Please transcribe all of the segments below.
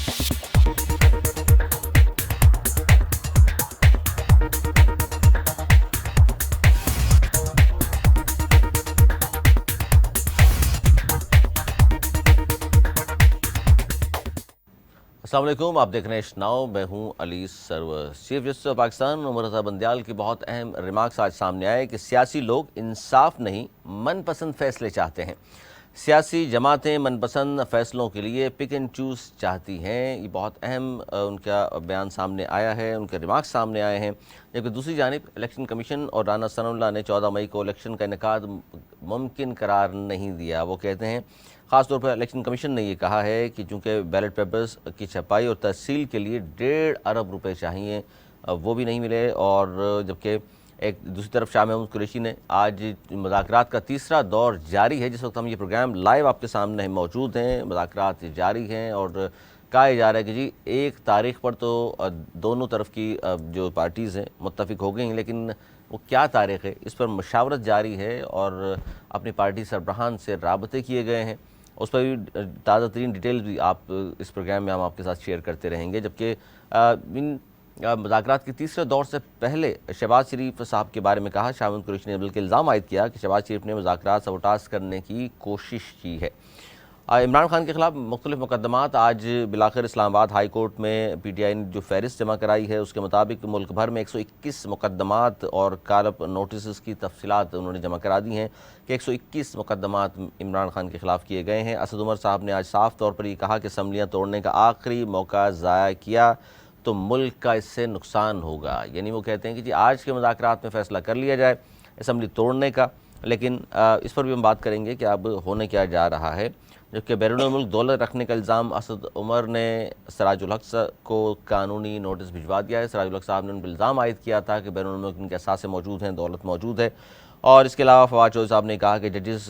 अस्सलाम वालेकुम, आप देख रहे हैं इश्नाओ। मैं हूं Ali Sarwar. Chief justice of Pakistan Umar Raza Bandial की बहुत अहम रिमार्क्स आज सामने आए कि सियासी लोग इंसाफ नहीं मनपसंद फैसले चाहते हैं। सियासी जमातें मनपसंद फ़ैसलों के लिए पिक एंड चूज़ चाहती हैं। ये बहुत अहम उनका बयान सामने आया है, उनके रिमार्क्स सामने आए हैं। जबकि दूसरी जानिब इलेक्शन कमीशन और राना सनाउल्लाह ने 14 मई को इलेक्शन का इनेकाद मुमकिन करार नहीं दिया। वो कहते हैं, ख़ासतौर पर इलेक्शन कमीशन ने ये कहा है कि चूँकि बैलेट पेपर्स की छपाई और तहसील के लिए 1.5 अरब रुपए चाहिए, वो भी नहीं मिले। और जबकि एक दूसरी तरफ शाह महमूद कुरैशी ने आज मुज़ाकरात का तीसरा दौर जारी है। जिस वक्त हम ये प्रोग्राम लाइव आपके सामने मौजूद हैं, मुज़ाकरात जारी हैं और कहा जा रहा है कि जी 1 तारीख पर तो दोनों तरफ की जो पार्टीज़ हैं मुत्तफिक हो गई हैं, लेकिन वो क्या तारीख़ है इस पर मशावरत जारी है और अपनी पार्टी सरबराहान से राबते किए गए हैं। उस पर भी ताज़ा तरीन डिटेल्स भी आप इस प्रोग्राम में हम आपके साथ शेयर करते रहेंगे। जबकि इन मुज़ाकरात के तीसरे दौर से पहले शहबाज शरीफ साहब के बारे में कहा, शाह महमूद कुरैशी ने बल्कि इल्ज़ाम आयद किया कि शहबाज शरीफ ने मुज़ाकरात सबोटाज करने की कोशिश की है। इमरान खान के खिलाफ मुख्तलिफ मुकदमात आज बिलाखिर इस्लामाबाद हाई कोर्ट में PTI ने जो फहरिस्त जमा कराई है उसके मुताबिक मुल्क भर में 121 मुकदमात और कारप नोटिस की तफसीलात उन्होंने जमा करा दी हैं कि 121 मुकदमात इमरान खान के खिलाफ किए गए हैं। असद उमर साहब ने आज साफ तौर पर ये कहा कि असम्बलियाँ तोड़ने का आखिरी मौका ज़ाया किया तो मुल्क का इससे नुकसान होगा। यानी वो कहते हैं कि जी आज के मुज़ाकरात में फ़ैसला कर लिया जाए असम्बली तोड़ने का, लेकिन इस पर भी हम बात करेंगे कि अब होने क्या जा रहा है। जबकि बैरून मुल्क दौलत रखने का इल्ज़ाम असद उमर ने सिराजुल हक को कानूनी नोटिस भिजवा दिया है। सिराजुल हक साहब ने उन पर इल्ज़ाम आयद किया था कि बैरून मुल्क उनके असासे मौजूद हैं, दौलत मौजूद है। और इसके अलावा फवाद चौधरी साहब ने कहा कि जजेस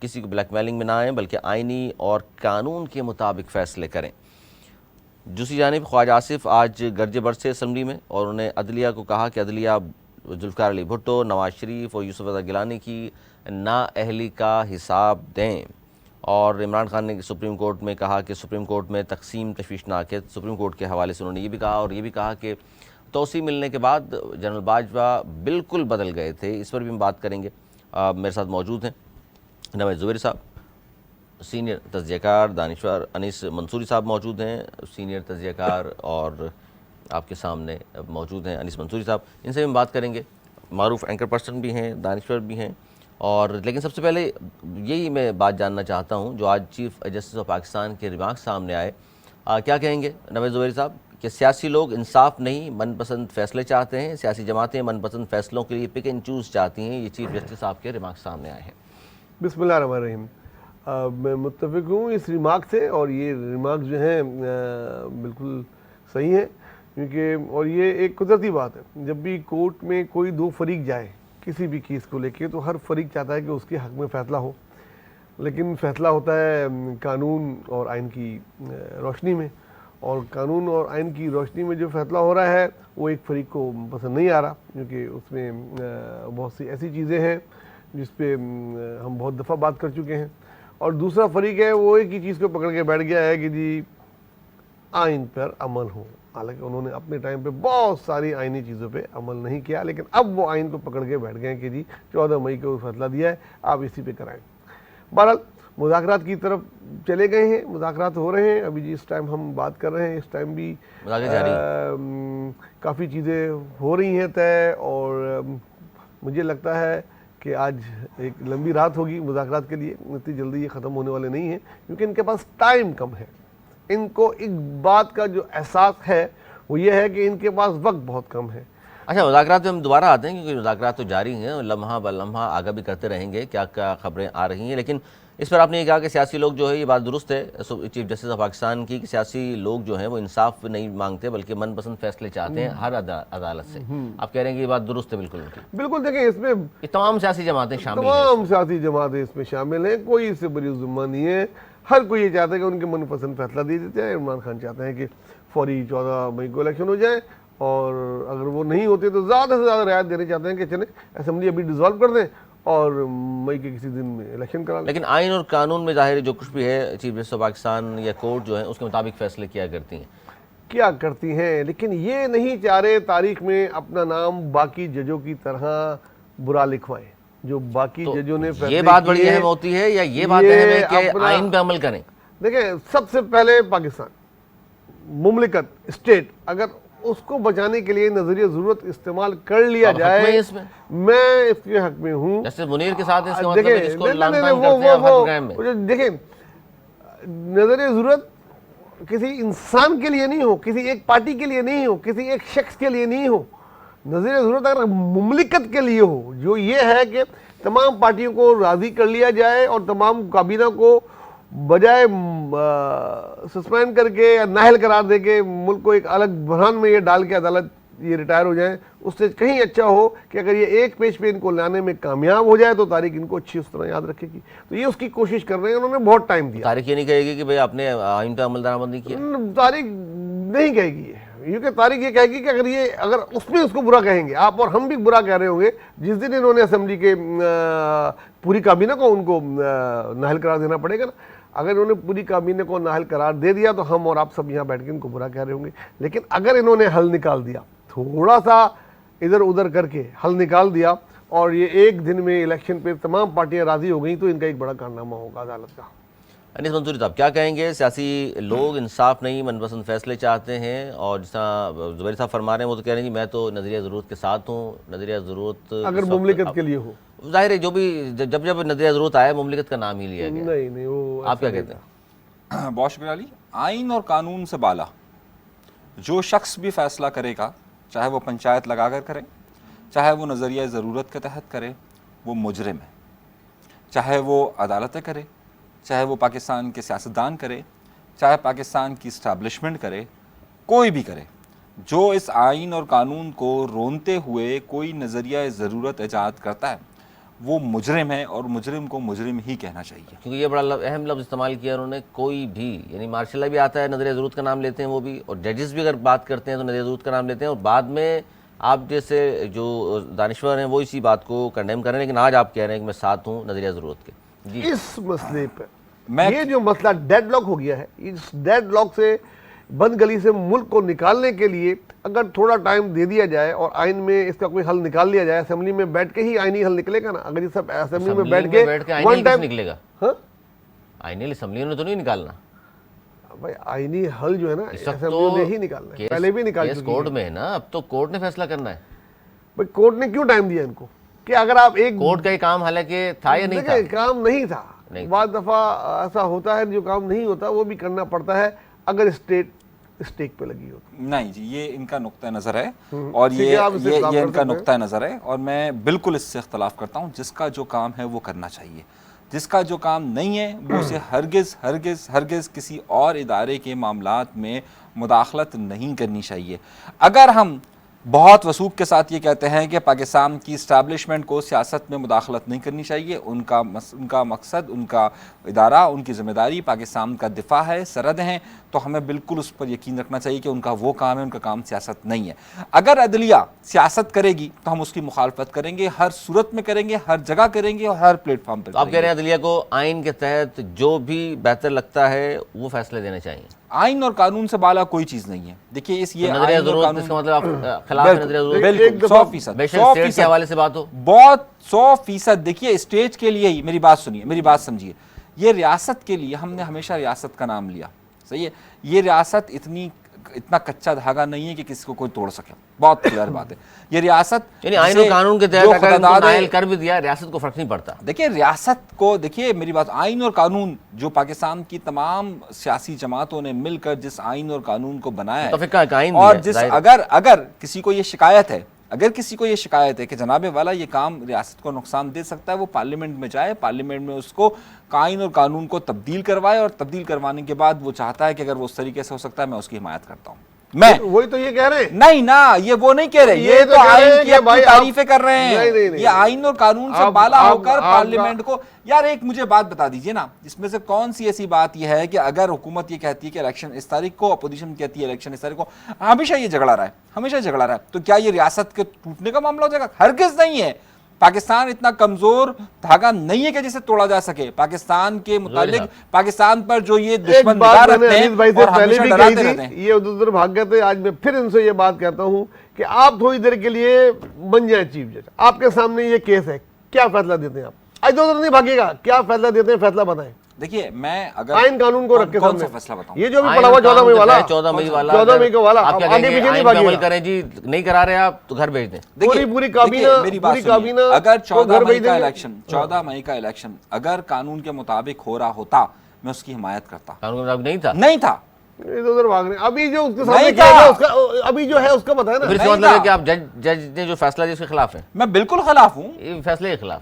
किसी को ब्लैकमेलिंग में ना आएँ बल्कि आइनी और कानून के मुताबिक फ़ैसले करें। दूसरी जानिब ख्वाजा आसिफ आज गर्जे बरसे असम्बली में और उन्होंने अदलिया को कहा कि अदलिया जुल्फ़िकार अली भुट्टो, नवाज शरीफ और यूसुफ रज़ा गिलानी की नाअहली का हिसाब दें। और इमरान खान ने सुप्रीम कोर्ट में कहा कि सुप्रीम कोर्ट में तकसीम तशवीशनाक है। सुप्रीम कोर्ट के हवाले से उन्होंने ये भी कहा और ये भी कहा कि तोसी मिलने के बाद जनरल बाजवा बिल्कुल बदल गए थे। इस पर भी हम बात करेंगे। मेरे साथ मौजूद हैं नवाज ज़ुबैर साहब, सीनियर तज्ज़ियाकार, दानिश्वर अनीस मंसूरी साहब मौजूद हैं, सीनियर तज्ज़ियाकार, और आपके सामने मौजूद हैं अनीस मंसूरी साहब। इनसे भी हम बात करेंगे। मारूफ एंकर पर्सन भी हैं, दानिश्वर भी हैं। और लेकिन सबसे पहले यही मैं बात जानना चाहता हूं, जो आज चीफ जस्टिस ऑफ पाकिस्तान के रिमार्क सामने आए, क्या कहेंगे नवाज ज़ुबैर साहब कि सियासी लोग इंसाफ नहीं मनपसंद फ़ैसले चाहते हैं, सियासी जमातें मनपसंद फ़ैसलों के लिए पिक एंड चूज़ चाहती हैं। ये चीफ जस्टिस साहब के रिमार्क सामने आए हैं। बिस्मिल्लाहिर्रहमानिर्रहीम। मैं मुत्तफ़िक हूँ इस रिमार्क से, और ये रिमार्क जो है बिल्कुल सही है, क्योंकि और ये एक कुदरती बात है। जब भी कोर्ट में कोई दो फरीक जाए किसी भी केस को लेके, तो हर फरीक चाहता है कि उसके हक़ में फ़ैसला हो, लेकिन फ़ैसला होता है कानून और आइन की रोशनी में, और कानून और आइन की रोशनी में जो फ़ैसला हो रहा है वो एक फरीक को पसंद नहीं आ रहा, क्योंकि उसमें बहुत सी ऐसी चीज़ें हैं जिस पे हम बहुत दफ़ा बात कर चुके हैं। और दूसरा फरीक है वो एक ही चीज़ को पकड़ के बैठ गया है कि जी आइन पर अमल हो। हालांकि उन्होंने अपने टाइम पे बहुत सारी आइनी चीज़ों पे अमल नहीं किया, लेकिन अब वो आइन को पकड़ के बैठ गए हैं कि जी 14 मई को फैसला दिया है, आप इसी पे कराएं। बहरहाल मुज़ाकरात की तरफ चले गए हैं, मुज़ाकरात हो रहे हैं। अभी जिस टाइम हम बात कर रहे हैं इस टाइम भी काफ़ी चीज़ें हो रही हैं तय, और मुझे लगता है कि आज एक लंबी रात होगी मुज़ाकरात के लिए। इतनी जल्दी ये ख़त्म होने वाले नहीं हैं, क्योंकि इनके पास टाइम कम है। इनको एक बात का जो एहसास है वो ये है कि इनके पास वक्त बहुत कम है। अच्छा, मुज़ाकरात पे हम दोबारा आते हैं, क्योंकि मुज़ाकरात तो जारी हैं, लम्हा ब लम्हा आगे भी करते रहेंगे, क्या क्या ख़बरें आ रही हैं। लेकिन इस पर आपने ये कहा कि सियासी लोग जो है, ये बात दुरुस्त है चीफ जस्टिस ऑफ पाकिस्तान की, कि सियासी लोग जो हैं वो इंसाफ नहीं मांगते बल्कि मनपसंद फैसले चाहते हैं हर अदालत से। आप कह रहे हैं कि ये बात दुरुस्त है? बिल्कुल उनकी बिल्कुल। देखिए, इसमें तमाम सियासी जमातें शामिल हैं, तमाम सियासी जमातें इसमें शामिल हैं, कोई इससे बड़ी ज़िम्मा नहीं है। हर कोई ये चाहता है कि उनके मनपसंद फैसला दिए देते हैं। इमरान खान चाहते हैं कि फौरी 14 मई को इलेक्शन हो जाए, और अगर वो नहीं होते तो ज़्यादा से ज़्यादा रियायत देने चाहते हैं कि चले असेंबली अभी डिज़ोल्व कर दें और मई के किसी दिन में इलेक्शन करा लें। लेकिन आइन और कानून में जाहिर है जो कुछ भी है चीफ जस्टिस ऑफ पाकिस्तान या कोर्ट जो है उसके मुताबिक फैसले किया करती हैं। क्या करती हैं, लेकिन ये नहीं चाह रहे तारीख में अपना नाम बाकी जजों की तरह बुरा लिखवाएं जो बाकी तो जजों ने ये फैसले बात बड़ी किए। अहम होती है या ये बात ये अहम है कि अपना- आइन पे अमल करें? देखिए, सबसे पहले पाकिस्तान मुमलिकत स्टेट अगर उसको बचाने के लिए नजरिया जरूरत इस्तेमाल कर लिया आप हक में हैं जाए, इसमें? मैं इसके हक में हूँ। जैसे मुनीर के साथ इसका मतलब देखिए, है जिसको नहीं, नहीं, लानतान नहीं, करते हैं आप हर प्रोग्राम में। वो देखिए, नजरिया जरूरत किसी इंसान के लिए नहीं हो, किसी एक पार्टी के लिए नहीं हो, किसी एक शख्स के लिए नहीं हो। नजरिया जरूरत अगर मुमलिकत के लिए हो, जो ये है कि तमाम पार्टियों को राजी कर लिया जाए और तमाम काबीना को बजाय सस्पेंड करके या नाहल करार दे के मुल्क को एक अलग बहरान में ये डाल के अदालत ये रिटायर हो जाए, उससे कहीं अच्छा हो कि अगर ये एक पेज पे इनको लाने में कामयाब हो जाए तो तारीख इनको अच्छी उस तरह याद रखेगी। तो ये उसकी कोशिश कर रहे हैं, उन्होंने बहुत टाइम दिया। तारीख ये नहीं कहेगी कि भाई आपने आइन पे अमल दरामद नहीं किया। तारीख नहीं कहेगी क्योंकि तारीख ये कहेगी कि अगर उसमें उसको बुरा कहेंगे, आप और हम भी बुरा कह रहे होंगे, जिस दिन इन्होंने असेंबली के पूरी काबीना को उनको नाहल करार देना पड़ेगा ना। अगर इन्होंने पूरी काबीना को नाहल करार दे दिया तो हम और आप सब यहाँ बैठ के इनको बुरा कह रहे होंगे। लेकिन अगर इन्होंने हल निकाल दिया, थोड़ा सा इधर उधर करके हल निकाल दिया और ये एक दिन में इलेक्शन पे तमाम पार्टियां राजी हो गई, तो इनका एक बड़ा कारनामा होगा अदालत का। अनीस मंसूरी साहब क्या कहेंगे? सियासी लोग इंसाफ नहीं मनपसंद फैसले चाहते हैं और जैसा जुबैर साहब फरमा रहे हैं वो तो कह रहे हैं कि मैं तो नजरिया ज़रूरत के साथ हूँ। नजरिया ज़रूरत अगर मुमलिकत के लिए हो, जाहिर है जो भी जब जब नजरिया ज़रूरत आया मुमलिकत का नाम ही लिया गया। नहीं वो आप क्या कहते हैं? बहुत शुक्रिया अली। आइन और कानून से बाला जो शख्स भी फैसला करेगा, चाहे वो पंचायत लगाकर करे, चाहे वो नज़रिया ज़रूरत के तहत करे, वो मुजरिम है। चाहे वो अदालतें करे, चाहे वो पाकिस्तान के सियासतदान करे, चाहे पाकिस्तान की इस्टेब्लिशमेंट करे, कोई भी करे, जो इस आइन और कानून को रोनते हुए कोई नज़रिया ज़रूरत ईजाद करता है वो मुजरिम है और मुजरिम को मुजरिम ही कहना चाहिए। क्योंकि ये बड़ा अहम लफ्ज़ इस्तेमाल किया उन्होंने, कोई भी, यानी मार्शल भी आता है नजरिया ज़रूरत का नाम लेते हैं वो भी, और जजेस भी अगर बात करते हैं तो नजरिया ज़रूरत का नाम लेते हैं, और बाद में आप जैसे जो दानिश्वर हैं वो इसी बात को कंडेम कर रहे हैं। लेकिन आज आप कह रहे हैं कि मैं साथ हूँ नजरिया ज़रूरत के। जी, इस मसले पर ये जो मसला डेडलॉक हो गया है, इस डेडलॉक से बंद गली से मुल्क को निकालने के लिए अगर थोड़ा टाइम दे दिया जाए और आइन में इसका कोई हल निकाल लिया जाए, असेंबली में बैठ के ही आइनी हल निकलेगा ना। अगर ये सब असेंबली में बैठ के आइनी वन टाइम निकलेगा, हाँ, आइनी असेंबली ने तो नहीं निकालना भाई, आइनी हल जो है ना इस वक्त असेंबली तो ने ही निकालना है, पहले भी निकाल केस चुकी कोर्ट है। में है ना, अब तो कोर्ट ने फैसला करना है। भाई कोर्ट ने क्यों टाइम दिया इनको कि अगर आप एक कोर्ट का ये काम हालांकि था या नहीं था? देखिए, काम नहीं था। नहीं। बाद दफा ऐसा होता है जो काम नहीं होता वो भी करना पड़ता है अगर स्टेट स्टेक पे लगी हो। नहीं जी, ये इनका नुक्ता नज़र है और ठीक ये है, आप इसे ये इख्तिलाफ ये कर इनका सकते हैं। नुक्ता नज़र है और मैं बिल्कुल इससे इख्तलाफ करता हूँ। जिसका जो काम है वो करना चाहिए, जिसका जो काम नहीं है वो उसे हरगिज़ हरगिज़ हरगिज़ किसी और इदारे के मामलात में मुदाखलत नहीं करनी चाहिए। अगर हम बहुत वसूख के साथ ये कहते हैं कि पाकिस्तान की इस्टेब्लिशमेंट को सियासत में मुदाखलत नहीं करनी चाहिए, उनका मकसद, उनका इदारा, उनकी ज़िम्मेदारी पाकिस्तान का दिफा है, सरहद हैं, तो हमें बिल्कुल उस पर यकीन रखना चाहिए कि उनका वो काम है, उनका काम सियासत नहीं है। अगर अदलिया सियासत करेगी तो हम उसकी मुखालफत करेंगे, हर सूरत में करेंगे, हर जगह करेंगे और हर प्लेटफॉर्म पर। तो आप कह रहे हैं अदलिया को आइन के तहत जो भी बेहतर लगता है वो फैसले देने चाहिए। आइन और कानून से बाला कोई चीज़ नहीं है। देखिए इस ये नजरिया आइन और ज़रूरत, कानून इसका मतलब आप खिलाफ है नजरिया ज़रूरत? बिल्कुल 100%, बेशक स्टेट के हवाले से बात हो, बहुत 100%। देखिए स्टेज के लिए ही, मेरी बात सुनिए, मेरी बात समझिए, ये रियासत के लिए हमने हमेशा रियासत का नाम लिया, सही है। ये रियासत इतना कच्चा धागा नहीं है कि किसी को कोई तोड़ सके, बहुत क्लियर बात है। ये रियासत यानी आइन और कानून के तहत अगर इनको नायल कर भी दिया, रियासत को फर्क नहीं पड़ता। देखिए रियासत को, देखिए मेरी बात, आइन और कानून जो पाकिस्तान की तमाम सियासी जमातों ने मिलकर जिस आइन और कानून को बनाया है, और जिस अगर किसी को ये शिकायत है, अगर किसी को ये शिकायत है कि जनाबे वाला ये काम रियासत को नुकसान दे सकता है, वो पार्लियामेंट में जाए, पार्लियामेंट में उसको आइन और कानून को तब्दील करवाए, और तब्दील करवाने के बाद वो चाहता है कि अगर वो उस तरीके से हो सकता है मैं उसकी हिमायत करता हूँ। मैं वही तो ये कह रहे हैं। नहीं ना, ये वो नहीं कह रहे, ये तो आइन की अपनी तारीफें कर रहे हैं। नहीं, ये आइन और कानून से बाला होकर पार्लियामेंट को, यार एक मुझे बात बता दीजिए ना, इसमें से कौन सी ऐसी बात ये है कि अगर हुकूमत ये कहती है कि इलेक्शन इस तारीख को, अपोजिशन कहती है इलेक्शन इस तारीख को, हमेशा ये झगड़ा रहा है, हमेशा झगड़ा रहा है, तो क्या ये रियासत के टूटने का मामला हो जाएगा? हरगिज़ नहीं है। पाकिस्तान इतना कमजोर धागा नहीं है कि जिसे तोड़ा जा सके। पाकिस्तान के मुतालिक पाकिस्तान पर जो ये दुश्मन निगाह रखते हैं अनीस भाई से और पहले हमेशा भी डराते कही रहते हैं। थी, ये उधर भाग गए थे। आज मैं फिर इनसे ये बात कहता हूं कि आप थोड़ी देर के लिए बन जाए चीफ जज। आपके सामने ये केस है, क्या फैसला देते हैं आप? आज उधर नहीं भागेगा, क्या फैसला देते हैं, फैसला बताएं। देखिए मैं अगर आइन कानून को रख के कौन सामने सा फैसला बताऊं? ये जो भी पड़ा हुआ 14 मई वाला, 14 मई वाला 14 मई का वाला, आप क्या आगे कहेंगे, पीछे नहीं आइन पे अमल भागिएगा। करें जी, नहीं करा रहे आप तो घर भेज दें। देखिए, पूरी देखिए, काबीना, मेरी बात पूरी सुनिए। काबीना अगर को 14 घर मई भेज का देंगे। इलेक्शन 14 मई का इलेक्शन अगर कानून के मुताबिक हो रहा होता, मैं उसकी हिमायत करता। कानून के मुताबिक नहीं था, नहीं था। इधर उधर भाग रहे हैं। अभी जो उसके सामने नहीं किया था। गया, उसका अभी जो है उसका बताया फिर ना। इसका नहीं मतलब है था। कि आप जज ने जो फैसला दिया उसके खिलाफ है, मैं बिल्कुल खिलाफ हूं। ये फैसले के खिलाफ।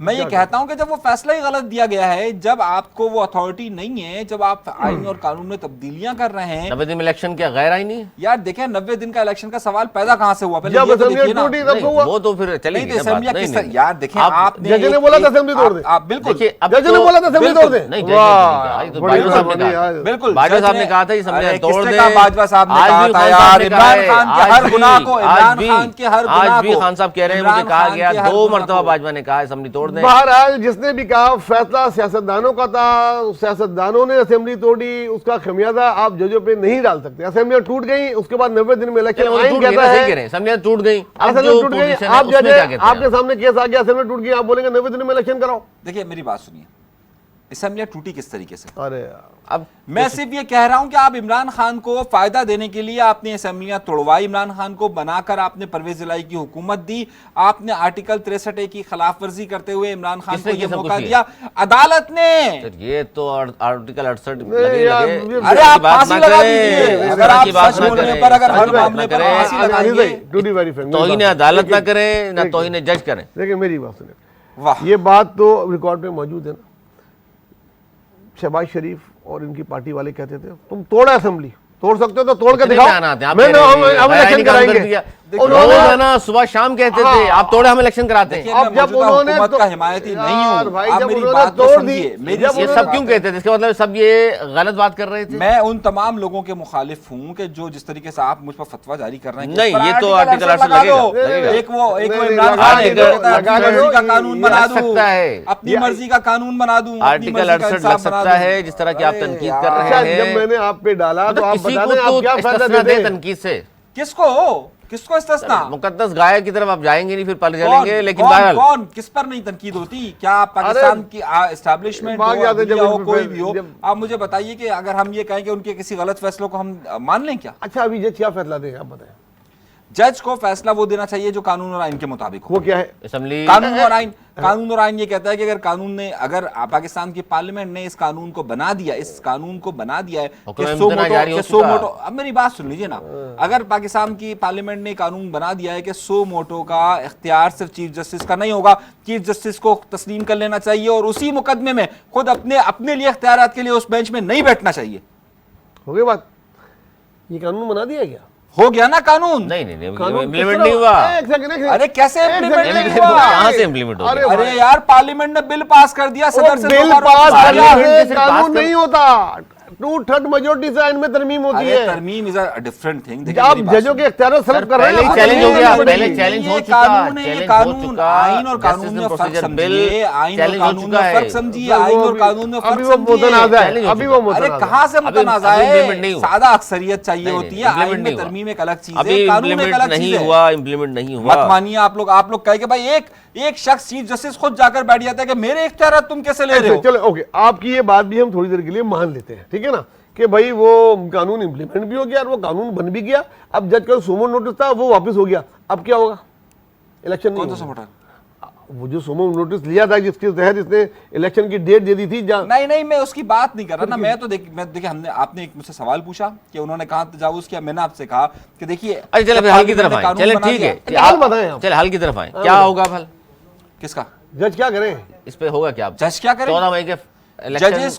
मैं ये कहता हूं कि जब वो फैसला ही गलत दिया गया है, जब आपको वो अथॉरिटी नहीं है, जब आप आइन और कानून में तब्दीलियां कर रहे हैं। 90 दिन में इलेक्शन क्या गैर आईनी है? यार देखें, 90 दिन का इलेक्शन का सवाल पैदा कहां से हुआ? पहले जब ये तो असेंबली देखिए ना। टूटी तब नहीं, को हुआ। वो तो फिर चलेगी नहीं, ना बात। असेंबली नहीं, किस नहीं, यार देखें, आप- आपने जज ने एक- बोला था एक- असेंबली तोड़ दे। आप बिल्कुल देखिए, अब जज ने तो- बोला था असेंबली तोड़ दे। नहीं, जज ने वाह, नहीं कहा, ये तो बड़ी बाजवा साहब ने मेहरबानी कहा। यार। बिल्कुल बाजवा जज साहब ने कहा था, ये अरे समझे तोड़ किसने दे। कहा? बाजवा साहब ने आज कहा भी था खान यार, साहब ने कहा इमरान है, खान के आज हर भी- गुनाह को, आज इमरान भी- खान के हर गुनाह आज भी को, खान साहब कह रहे हैं, इमरान मुझे कहा खान गया के हर 2 गुनाह मरतबा को। बाजवा ने कहा असेंबली तोड़ दें। बहरहाल जिसने भी कहा फैसला सियासतदानों का था, सियासतदानों ने असेंबली तोड़ी, उसका खमियाजा आप जजों पे नहीं डाल सकते। असेंबली टूट गई, उसके बाद 90 दिन में इलेक्शन चलो, वो आइन टूट गई कहता ना, सही है। कह रहे हैं, असेंबली टूट गई। अब असेंबली जो टूट गई, पोजीशन है आप उसमें जज क्या हैं, कहते हैं? आपके सामने केस आ गया, असेंबली टूट गई, आप बोलेंगे 90 दिन में इलेक्शन कराओ। देखिए मेरी बात सुनिए, असेंबली टूटी किस तरीके से? अरे यार, अब मैं सिर्फ ये कह रहा हूं कि आप इमरान खान को फायदा देने के लिए आपने असेंबलियां तोड़वाई, इमरान खान को बनाकर आपने परवेज इलाही की हुकूमत दी, आपने आर्टिकल 63A की खिलाफ वर्जी करते हुए इमरान खान को किसने यह ये सब मौका कुछ दिया, अदालत ने। सर, ये तो आर्टिकल 68 नहीं यार, अरे आप फांसी लगा दीजिए, अगर आप सच बोलने पर, अगर हर मामले पर फांसी लगाएंगे। टू बी वेरी फ्रैंक, तोहिन अदालत ना करें ना तोहिन जज करें। देखिए मेरी बात सुनिए, वाह, ये बात तो रिकॉर्ड में मौजूद है ना। शहबाज शरीफ और इनकी पार्टी वाले कहते थे तुम तोड़ा असेंबली, तोड़ सकते हो तो तोड़ के कितने दिखाओ, बयान आते हैं, आप मैं कह रहे हैं, हम बयान इलेक्शन ही काम कर कराएंगे। दिया। उन्होंने- रोजाना सुबह शाम कहते थे आप तोड़े हम इलेक्शन कराते हैं। देखिए, मैं अब जब मौजूदा उन्होंने हुकूमत तो- का हिमायती नहीं यार हूं। भाई, आप जब मेरी उन्होंने बात को तोड़ समझिए, दी, मेरी जब ये सुनिए सब बात। क्यों कहते थे? इसका मतलब सब ये गलत बात कर रहे थे। मैं उन तमाम लोगों के मुखालिफ हूं कि जो जिस तरीके से आप मुझ पर फतवा जारी कर रहे हैं, नहीं, इस पर ये तो आर्टिकल लगा 68 दो। लगेगा। एक वो नहीं, इमरान लगा खान दो, है जो कहता है लगा अपनी दो, मर्जी का कानून बना लग दूं, सकता है। अपनी मर्जी का कानून बना दूं, अपनी आर्टिकल मर्जी का 68 इंसाफ लग बना सकता दूं। है, जिस तरह की आप अरे तनकीद यार। कर अच्छा, रहे जब हैं। मैंने आप पे डाला तो मतलब आप किसी बता को दें आप तो क्या फैसला इस्तिस्ना देते दे हैं। तनकीद से। किसको इस्तिस्ना? मुकद्दस गाय की तरफ आप जाएंगे नहीं, फिर पल कौन चलेंगे। लेकिन कौन बहरहाल कौन किस पर नहीं तनकीद होती? क्या पाकिस्तान की एस्टैब्लिशमेंट भाग हो, जाते अदलिया जब हो, उन पे कोई भी हो, जब- आप मुझे बताइए कि अगर हम ये कहें कि उनके किसी गलत फैसलों को हम मान लें क्या? अच्छा, अभी जज क्या फैसला देंगे आप बताएं। जज को फैसला वो देना चाहिए जो कानून और आइन के मुताबिक हो। वो क्या है? असेंबली कानून और आइन ये कहता है कि अगर पाकिस्तान की पार्लियामेंट ने इस कानून को बना दिया है हुक्म कि इम्तना जारी हो सो चुका। मोटो, अब मेरी बात सुन लीजिए ना, अगर पाकिस्तान की पार्लियामेंट ने कानून बना दिया है कि सो मोटो का इख्तियार सिर्फ चीफ जस्टिस का नहीं होगा, चीफ जस्टिस को तस्लीम कर लेना चाहिए और उसी मुकदमे में खुद अपने लिए इख्तियारात के लिए उस बेंच में नहीं बैठना चाहिए। हो गई बात, ये कानून बना दिया क्या? हो गया ना कानून? नहीं कानून इम्प्लीमेंट किस नहीं हुआ। तरह- एक सेकंड, एक सेकंड। अरे कैसे एक इम्प्लीमेंट सेकंड, नहीं एक हुआ? सेकंड। कहाँ से इम्प्लीमेंट हो अरे गया? अरे यार, पार्लियामेंट ने बिल पास कर दिया, सदर से बिल दो बार पास वापस आ करने गया। पार्लियामेंट से से पास कानून कर- नहीं होता, 2/3 मेजोरिटी से आइन में तरमीम होती अरे है। तरमीम इज अ डिफरेंट थिंग। आप जजों के इख्तियार सलब कर रहे हैं, पहले आप चैलेंज हो तरमीम गया, नहीं पहले पड़ेगी। चैलेंज हो ये चुका, कानून है, ये चैलेंज कानून, हो चुका। आइन और कानून जस्टिस में एंड फर्क प्रोसीजर समझिए, बिल आइन और चैलेंज हो कानून चुका में है। फर्क समझिए, वो आइन और अभी- कानून में फर्क अभी वो समझिए। मुतनाज़ा है, चैलेंज हो अभी चुका। वो मुतनाज़ा अरे है। कहाँ से मुतनाज़ा अभी है? implement नहीं हुआ। सादा अक्सरियत चाहिए नहीं, होती है, implement आइन में नहीं हुआ। तरमीम एक अलग चीज अभी है, कानून एक इम्प्लीमेंट अलग नहीं चीज है। हुआ, इम्प्लीमेंट नहीं हुआ। मत मानिए आप लोग कहे कि भाई एक शख्स चीफ जस्टिस खुद जाकर बैठ जाता है कि मेरे इख्तियार तुम कैसे ले रहे हो? चलो ओके, आपकी ये बात भी हम थोड़ी देर के लिए मान लेते हैं, ठीक है ना, कि भाई वो कानून इंप्लीमेंट भी हो गया और वो कानून बन भी गया। अब जज का सुमो नोटिस था वो वापस हो गया, अब क्या होगा? इलेक्शन नहीं कौन सा होगा। सपोर्टर? वो जो सुमो नोटिस लिया था जिसके तहत इसने इलेक्शन की डेट दे दी थी, नहीं, मैं उसकी बात नहीं कर रहा ना। मैं तो देखिए आपने एक मुझसे सवाल पूछा कि उन्होंने कहा तजावुज किया, मैंने आपसे कहा कि देखिए अरे चले हल की तरफ आए, चले ठीक है, क्या हाल बताएं आप? चले हल की तरफ आए, क्या होगा हल? किसका? जज क्या करें? इस पे होगा क्या? जज क्या करें? 14 मई के जजेस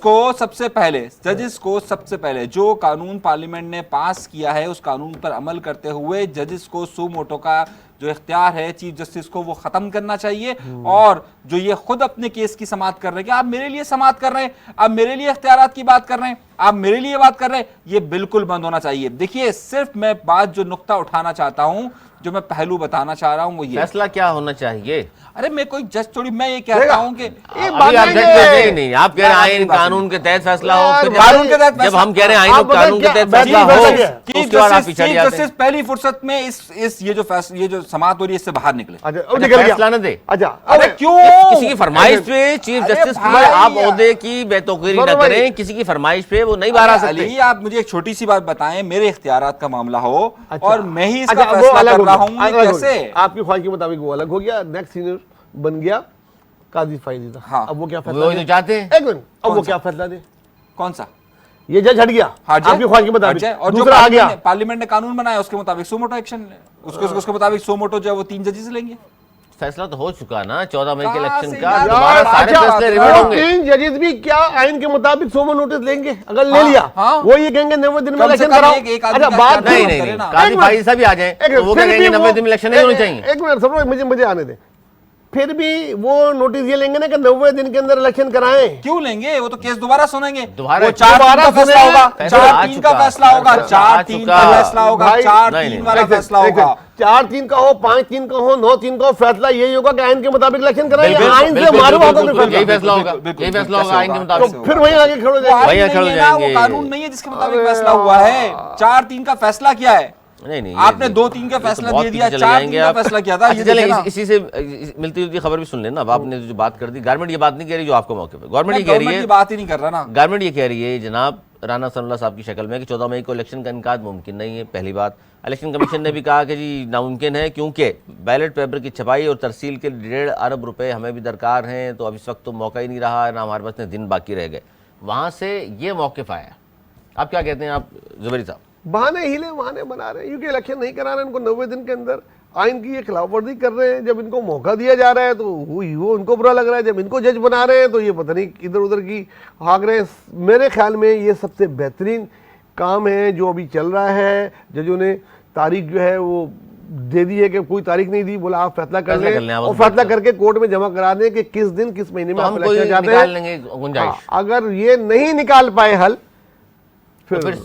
को सबसे पहले जो कानून पार्लियामेंट ने पास किया है उस कानून पर अमल करते हुए जजेस को सू मोटो का जो इख्तियार है चीफ जस्टिस को वो खत्म करना चाहिए। और जो ये खुद अपने केस की समाअत कर रहे हैं कि आप मेरे लिए समाअत कर रहे हैं, आप मेरे लिए इख्तियारात की बात कर रहे हैं, आप मेरे लिए बात कर रहे हैं, ये बिल्कुल बंद होना चाहिए। देखिए, सिर्फ मैं बात जो नुक्ता उठाना चाहता हूं, जो मैं पहलू बताना चाह रहा हूं वो ये, फैसला क्या होना चाहिए? अरे मैं कोई जज थोड़ी, मैं ये कहता हूं कि अभी आप जज नहीं, नहीं आप कह रहे हैं आइन कानून के तहत फैसला हो, फिर कानून के तहत जब हम कह रहे हैं आइन और कानून के तहत फैसला हो, तो उसके बाद आप पीछे जाते हैं। पहली फुर्सत में इस ये जो समाअत हो रही है इससे बाहर निकले। अच्छा फैसला न दे। अच्छा अरे क्यों? किसी की फरमाइश पे चीफ जस्टिस आप ओहदे की बेतौकीरी न करें, किसी की फरमाइश पे वो नहीं बाहर आ सकते। अली, आप मुझे एक छोटी सी बात बताएं, मेरे इख्तियारात का मामला हो और मैं ही इसका वो फैसला अलग कर हो रहा गया, हूं, अलग हो कैसे? गया। आपकी ख्वाहिश के मुताबिक वो अलग हो गया, नेक्स्ट सीनियर बन गया काजी फाइजीदा। हाँ। अब वो क्या फैसला वही दे? तो चाहते हैं। एक मिनट, अब वो क्या फैसला दे? कौन सा? ये जज हट गया आपकी ख्वाहिश के मुताबिक, और जो दूसरा आ गया। पार्लियामेंट ने कानून बनाया उसके मुताबिक सो मोटो एक्शन, उसके मुताबिक सो मोटो जो है वो 3 जजेस लेंगे। फैसला तो हो चुका ना 14 मई के इलेक्शन से का, यार? दोबारा सारे अच्छा, फैसले रिवीट होंगे। 3 जजेस भी क्या आइन के मुताबिक सोमो नोटिस लेंगे? अगर ले लिया वो ये कहेंगे 90 दिन में कम से इलेक्शन कम कराओ। एक आदमी अच्छा का बात क्या नहीं काम नहीं करे नहीं, ना। काजी फाइज साहब भी आ जाएं तो वो फिर कहेंगे भी 90 दिन इलेक्शन नहीं होने चाहिए। एक मिनट सब मुझे आने दे। फिर भी वो नोटिस ये लेंगे ना कि 90 दिन के अंदर इलेक्शन कराएं। क्यों लेंगे? वो तो केस दोबारा सुनेंगे, दोबारा वो 4-3 का फैसला होगा, फैसला आ 4-3 का चुका, फैसला होगा, फैसला आ 4-3 का चुका। फैसला होगा, भाई, 4-3 वाला फैसला होगा। 4-3 का हो, 5-3 का हो, 9-3 का हो, फैसला यही होगा कि आइन के मुताबिक इलेक्शन कराएंगे। बिल्कुल, आइन से बिल्कुल, मालूम होगा बिल्कुल, कि यही फैसला होगा, बिल्कुल, यही फैसला कैसे होगा आइन के होगा? मुताबिक। तो फिर वहीं आगे खड़े हो वो जाएंगे। वही आइन खड़े नहीं हो है ना, वो जाएंगे। कानून नहीं है जिसके मुताबिक फैसला हुआ है। 4-3 का फैसला क्या है? नहीं नहीं, आपने 2-3 का फैसला दे दिया, 4-3 का फैसला किया था। अच्छा चलें, इसी से मिलती जुलती खबर भी सुन लेना। अब आपने जो बात कर दी, गवर्नमेंट ये बात नहीं कह रही जो आपको मौके पे, गवर्नमेंट ये कह रही गवर्नमेंट है, की बात ही नहीं कर रहा ना। गवर्नमेंट ये कह रही है जनाब राना सनाउल्लाह साहब की शक्ल में कि 14 मई को इलेक्शन का इनकाद मुमकिन नहीं है। पहली बात, इलेक्शन कमीशन ने भी कहा कि जी नामुमकिन है क्योंकि बैलेट पेपर की छपाई और तरसील के 1.5 अरब रुपए हमें भी दरकार हैं, तो अब इस वक्त तो मौका ही नहीं रहा, ना हमारे पास इतने दिन बाकी रह गए। वहाँ से ये मौक़िफ़ आया। आप क्या कहते हैं आप जुबैरी साहब? बहाने हिले बहाने बना रहे हैं, क्योंकि इलेक्शन नहीं करा रहे हैं, इनको 90 दिन के अंदर आइन की ये खिलाफवर्जी कर रहे हैं। जब इनको मौका दिया जा रहा है तो वो उनको बुरा लग रहा है, जब इनको जज बना रहे हैं तो ये पता नहीं इधर उधर की भाग रहे हैं। मेरे ख्याल में ये सबसे बेहतरीन काम है जो अभी चल रहा है। जजों ने तारीख जो है वो दे दी है कि कोई तारीख नहीं दी, बोला आप फैसला कर लें और फैसला करके कोर्ट में जमा करा दें कि किस दिन किस महीने में आप इलेक्शन चाहते हैं। अगर ये नहीं निकाल पाए हल, फिर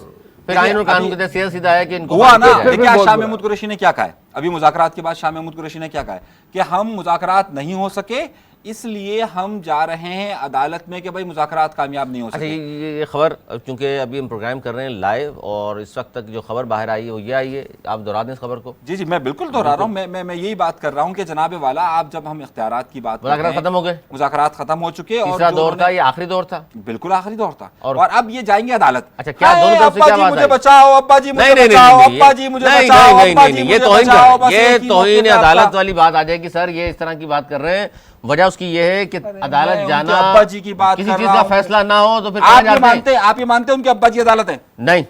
आइन और कानून के तहत सीधा सीधा है कि इनको हुआ ना। देखिए आज शाह महमूद कुरैशी ने क्या कहा है, अभी मुज़ाकरात के बाद शाह महमूद कुरैशी ने क्या कहा है कि हम मुज़ाकरात नहीं हो सके इसलिए हम जा रहे हैं अदालत में कि भाई मुज़ाकरात कामयाब नहीं हो सके। अच्छा ये खबर चूंकि अभी हम प्रोग्राम कर रहे हैं लाइव और इस वक्त तक जो खबर बाहर आई है वो ये आई है, आप दोहरा दें इस खबर को। जी मैं बिल्कुल दोहरा रहा हूँ। मैं यही बात कर रहा हूँ कि जनाब वाला, आप जब हम इख्तियारात की बात मुज़ाकरात खत्म हो गए, मुज़ाकरात खत्म हो चुके, तीसरा दौर था, ये आखिरी दौर था, बिल्कुल आखिरी दौर था और अब ये जाएंगे अदालत। अच्छा क्या दोनों तरफ से क्या बात मुझे बचाओ, अब्बा जी मुझे बचाओ, अब्बा जी मुझे बचाओ, अब्बा जी मुझे बचाओ, ये तौहीन अदालत वाली बात आ जाएगी। सर ये इस तरह की बात कर रहे हैं, वजह उसकी ये है कि अदालत जाना, अब्बा जी की बात किसी चीज का फैसला ना हो तो फिर आप ये मानते हैं उनके अब्बा जी अदालत है? नहीं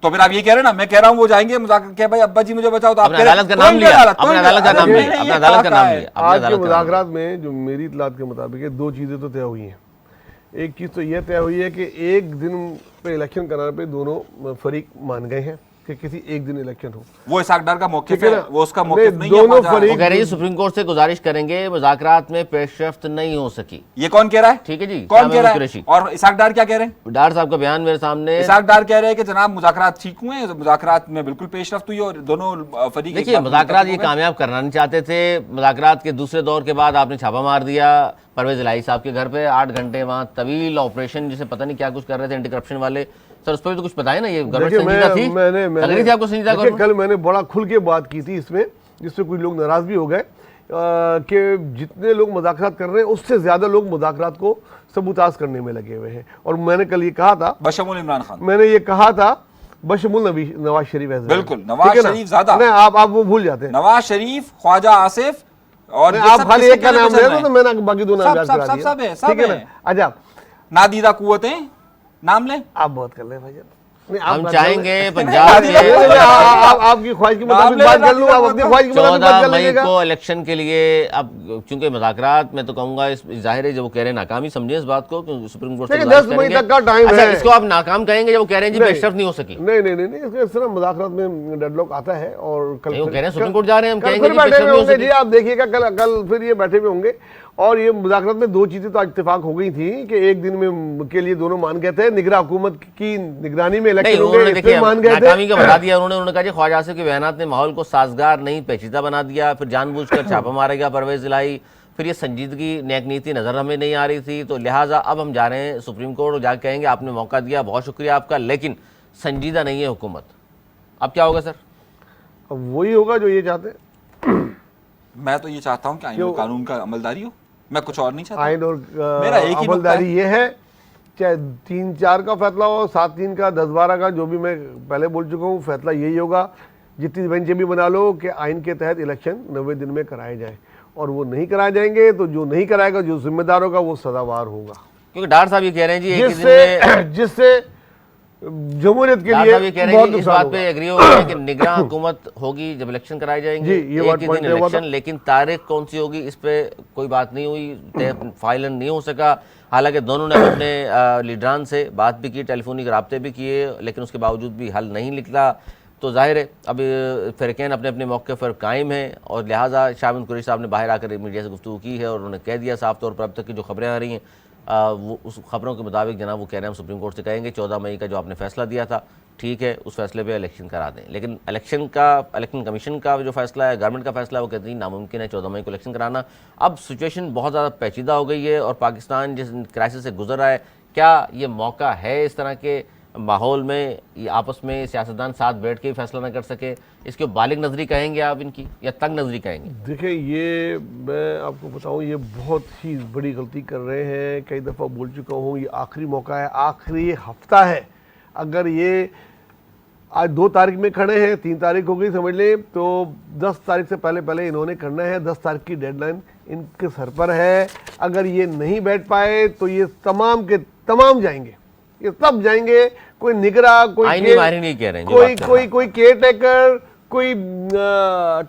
तो फिर आप ये कह रहे हैं ना, मैं कह रहा हूँ वो जाएंगे मुज़ाकरा, भाई अब्बा जी मुझे बचाओ, तो आप अदालत का नाम लिया, अपने अदालत का नाम लिया, अपने अदालत का नाम लिया। आज के मुज़ाकरात में जो मेरी इत्तलात के मुताबिक 2 चीज़ें तो तय हुई हैं। एक चीज़ तो यह तय हुई है कि एक दिन पे इलेक्शन कराने पे दोनों फरीक मान गए हैं कि किसी एक दिन इलेक्शन हो। वो इसाक डार का मौक़िफ़ है, वो उसका मौक़िफ़ नहीं दोनों है। फरीक वो कह रही है सुप्रीम कोर्ट से गुजारिश करेंगे, मुज़ाकरात में पेशरफ्त नहीं हो सकी। ये कौन कह रहा है? ठीक है जी, कौन कह रहा है? और इसाक डार क्या कह रहे हैं? डार साहब का बयान मेरे सामने। इसाक डार कह रहे हैं कि जनाब मुज़ाकरात ठीक हुए हैं, मुज़ाकरात में बिल्कुल पेशरफ्त हुई और दोनों फरीक। देखिए मुज़ाकरात ये कामयाब करना नहीं चाहते थे। मुज़ाकरात के दूसरे दौर के बाद आपने छापा मार दिया परवेज़ इलाही साहब के घर पे, 8 घंटे वहाँ तवील ऑपरेशन, जिसे पता नहीं क्या कुछ कर रहे थे एंटी करप्शन वाले। सर उस पर तो कुछ बताए ना, ये गवर्नमेंट संजीदा थी? मैंने आपको संजीदा कल मैंने बड़ा खुल के बात की थी इसमें, जिससे कुछ लोग नाराज भी हो गए कि जितने लोग मुज़ाकरात कर रहे हैं उससे ज्यादा लोग मुज़ाकरात को सबूताज करने में लगे हुए हैं। और मैंने कल ये कहा था, बशमुल इमरान खान, मैंने ये कहा था बशमुल नवाज शरीफ, बिल्कुल नवाज शरीफ ज्यादा नहीं, आप वो भूल जाते हैं। नवाज शरीफ, ख्वाजा आसिफ और आप खाली एक का नाम ले तो मैंने बाकी 2 नाम याद करा दिए, सब ठीक है ना? अच्छा नादीदा कुव्वतें नाम ले, आप बात कर ले भाई। हम चाहेंगे पंजाब में आपकी ख्वाहिश की मुताबिक बात कर लूं, आप अपनी ख्वाहिश की मुताबिक बात कर 14 मई लीजिएगा। को इलेक्शन के लिए अब चूंकि मुज़ाकरात में तो कहूंगा इस जाहिर है जब वो कह रहे हैं नाकामी, समझे इस बात को कि सुप्रीम कोर्ट से 10 मई तक का टाइम है। इसको आप नाकाम कहेंगे जब वो कह रहे हैं जी पेशरफ्त नहीं हो सकी? नहीं, इस तरह मुज़ाकरात में डेडलॉक आता है और कल वो कह रहे हैं सुप्रीम कोर्ट जा रहे हैं, हम कहेंगे बैठे हुए होंगे जी, आप देखिएगा कल फिर ये बैठे हुए होंगे और ये मुज़ाकरात में दो चीज़ें तो इत्तेफाक हो गई थी कि एक दिन में के लिए दोनों मान गए थे, निगरान हुकूमत की निगरानी में इलेक्शन होंगे, इसमें मान गए थे। नाकामी का बता दिया उन्होंने कहा जी ख्वाजा आसिफ के बयानात ने माहौल को साजगार नहीं पेचीदा बना दिया, फिर जानबूझकर छापा मारा गया परवेज इलाही, फिर ये संजीदगी नेक नीति नज़र हमें नहीं आ रही थी, तो लिहाजा अब हम जा रहे हैं सुप्रीम कोर्ट और जाकर कहेंगे आपने मौका दिया, बहुत शुक्रिया आपका, लेकिन संजीदा नहीं है हुकूमत। अब क्या होगा सर? अब वही होगा जो ये चाहते हैं। मैं तो ये चाहता हूँ कि आईन और कानून का अमलदारी हो, मैं कुछ और नहीं चाहता। आइन और मेरा एक ही अमलदारी ये है, चाहे 3-4 का फैसला हो, 7-3 का, 10-12 का, जो भी मैं पहले बोल चुका हूँ, फैसला यही होगा। जितनी बेंचें भी बना लो कि आइन के तहत इलेक्शन 90 दिन में कराए जाए, और वो नहीं कराए जाएंगे तो जो नहीं कराएगा, जो जिम्मेदार होगा, वो सदावार होगा। क्योंकि डार साहब ये कह रहे हैं जी एक ही दिन में, जिससे जमहूरियत के डार लिए साहब ये कह रहे हैं जी इस बात पे एग्री हो गए हैं कि निगरान हुकूमत होगी जब इलेक्शन कराए जाएंगे, जी, ये बात एक ही point दिन है, वो इलेक्शन, लेकिन तारीख कौन सी होगी इस पे कोई बात नहीं हुई, फाइलन नहीं हो सका। हालांकि दोनों ने अपने लीडरान से बात भी की, टेलीफोनिक राब्ते भी किए, लेकिन उसके बावजूद भी हल नहीं निकला। तो जाहिर है अब फ़िरक़ैन अपने अपने मौके पर कायम हैं, और लिहाजा शामिल कुरैशी साहब ने बाहर आकर मीडिया से गुफ्तगू की है और उन्होंने कह दिया साफ तौर पर अब तक की जो खबरें आ रही हैं वो उस खबरों के मुताबिक जनाब वो कह रहे हैं हम सुप्रीम कोर्ट से कहेंगे 14 मई का जो आपने फैसला दिया था ठीक है, उस फैसले पे इलेक्शन करा दें। लेकिन इलेक्शन कमीशन का जो फैसला है, गवर्नमेंट का फैसला है, वो कहते हैं नामुमकिन है 14 मई को इलेक्शन कराना। अब सिचुएशन बहुत ज़्यादा पेचीदा हो गई है और पाकिस्तान जिस क्राइसिस से गुजर रहा है, क्या ये मौका है इस तरह के माहौल में ये आपस में सियासतदान साथ बैठ के भी फैसला ना कर सके? इसके बालिग नजरी कहेंगे आप इनकी, या तंग नजरी कहेंगे? देखिए, ये मैं आपको बताऊं, ये बहुत ही बड़ी गलती कर रहे हैं। कई दफ़ा बोल चुका हूं, ये आखिरी मौका है, आखिरी हफ्ता है। अगर ये आज 2 तारीख में खड़े हैं, 3 तारीख हो गई समझ लें, तो 10 तारीख से पहले पहले इन्होंने करना है। 10 तारीख की डेडलाइन इनके सर पर है। अगर ये नहीं बैठ पाए तो ये तमाम के तमाम जाएंगे, ये सब जाएंगे। कोई निगरा, कोई नहीं कह रहे हैं, कोई केयर टेकर, कोई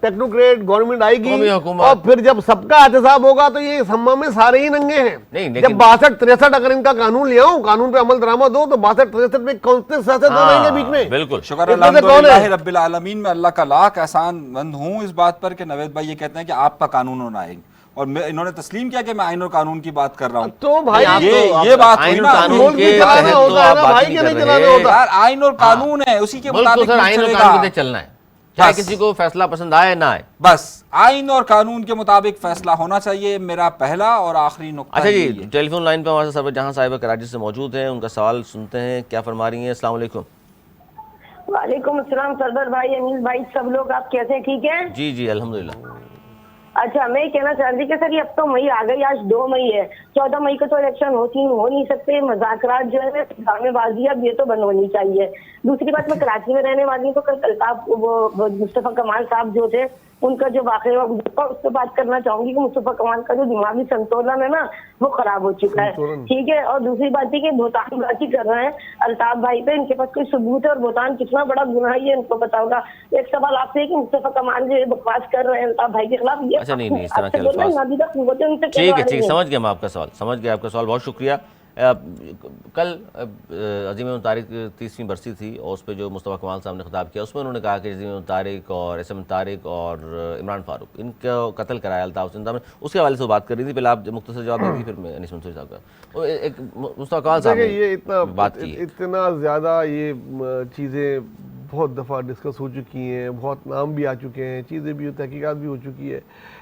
टेक्नोक्रेट, गवर्नमेंट आएगी और फिर जब सबका एहतसाब होगा तो ये सम्मा में सारे ही नंगे हैं। नहीं, जब 62-63 अगर इनका कानून ले आओ, कानून पे अमल दरामद हो, तो 62-63 में कौन से सियासत रहेंगे बीच में? बिल्कुल। शुक्र अल्हम्दुलिल्लाह रब्बिल आलमीन में, अल्लाह का लाख एहसानमंद हूँ इस बात पर कि नवेद भाई ये कहते हैं कि आपका कानून होना है, और इन्होंने तस्लीम किया कि मैं आइन और कानून की बात कर रहा हूँ। तो भाई ये बात हुई ना, मुल्क भी चलाना होता है ना भाई, के नहीं चलाना होता। यार आइन और कानून है, उसी के मुताबिक आइन और कानून पे चलना है, चाहे किसी को फैसला पसंद आए ना आए, बस आइन और कानून के मुताबिक फैसला होना चाहिए। मेरा पहला और आखिरी नुक्ता। अच्छा जी, टेलीफोन लाइन पे हमारे साथ जहां साहिबा कराची से मौजूद हैं, उनका सवाल सुनते हैं, क्या फरमा रही हैं? अस्सलाम वालेकुम। वालेकुम अस्सलाम सरदार भाई, अनिल भाई, सब लोग आप कैसे हैं? ठीक है जी जी अल्हम्दुलिल्लाह। अच्छा, मैं कहना चाहती थी कि सर ये अब तो मई आ गई, आज 2 मई है, 14 मई को तो इलेक्शन हो नहीं सकते। मजाकरात जो है ड्रामेबाजी, अब ये तो बंद होनी चाहिए। दूसरी बात, मैं कराची में रहने वाली हूँ, तो कल अल्ताफ वो मुस्तफा कमाल साहब जो थे, उनका जो वाकया हुआ उस पर बात करना चाहूंगी कि मुस्तफा कमाल का जो दिमागी संतुलन है ना, वो खराब हो चुका है। ठीक है, और दूसरी बात है कि बोतानबाजी कर रहे हैं अल्ताफ भाई पे, इनके पास कोई सबूत है, और बोतान कितना बड़ा गुनाह है ये इनको पता होगा। एक सवाल आपसे है कि मुस्तफा कमाल जो बकवास कर रहे हैं अल्ताफ भाई के खिलाफ, ये अच्छा नहीं, इस तरह के अल्फाज, ठीक है, समझ गया मैं आपका सवाल, बहुत शुक्रिया। कल अज़ीम तारिक 30वीं बरसी थी और उस पर जो मुस्तफ़ा कमाल साहब ने खिताब किया, उसमें उन्होंने कहा कि अज़ीम तारिक और एसएम तारिक और इमरान फारूक, इनका कत्ल कराया अल्ताफ हुसैन साहब ने, उसके हवाले से बात कर रही थी। पहले आप मुख्तसर जवाब दी थी, फिर मैं अनीस मंसूरी साहब का। एक मुस्तफ़ा कमाल साहब ने ये बात की, इतना ज़्यादा ये चीज़ें बहुत दफ़ा डिस्कस हो चुकी हैं, बहुत नाम भी आ चुके हैं, चीज़ें भी, तहकीकात भी हो चुकी है।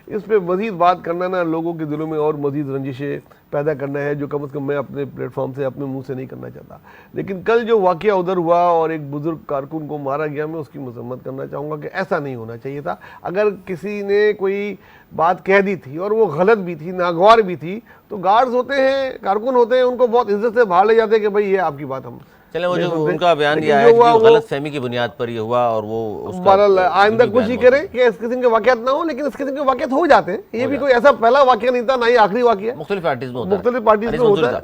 इस पर मज़ीद बात करना ना लोगों के दिलों में और मज़ीद रंजिशें पैदा करना है, जो कम अज़ कम मैं अपने प्लेटफॉर्म से, अपने मुंह से नहीं करना चाहता। लेकिन कल जो वाक़या उधर हुआ और एक बुज़ुर्ग कारकुन को मारा गया, मैं उसकी मज़म्मत करना चाहूँगा कि ऐसा नहीं होना चाहिए था। अगर किसी ने कोई बात कह दी थी और वो गलत भी थी, नागवार भी थी, तो गार्ड्स होते हैं, कारकुन होते हैं, उनको बहुत इज्जत से बाहर ले जाते हैं कि भाई ये आपकी बात हम चले। वो जो उनका बयान दिया है कि गलत फहमी की बुनियाद पर ये हुआ, और वो आइंदा कोशिश करें कि इस किस्म के वाक़यात ना हो, लेकिन इस किस्म के वाक़यात हो जाते हैं। ये भी कोई ऐसा पहला वाक़या नहीं था, ना ही आखिरी वाक़या, मुख्तलिफ पार्टीज में होता है।